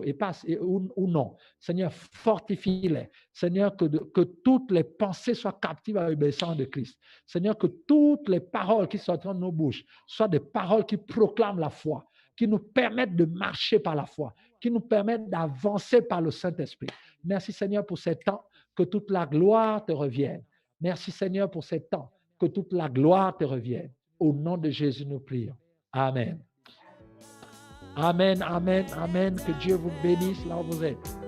ou non, Seigneur, fortifie-les. Seigneur, que toutes les pensées soient captives à l'obéissance de Christ. Seigneur, que toutes les paroles qui sortent de nos bouches soient des paroles qui proclament la foi, qui nous permettent de marcher par la foi, qui nous permettent d'avancer par le Saint-Esprit. Merci Seigneur pour ces temps, que toute la gloire te revienne. Merci Seigneur pour ces temps, que toute la gloire te revienne. Au nom de Jésus, nous prions. Amen. Amen, amen, amen. Que Dieu vous bénisse là où vous êtes.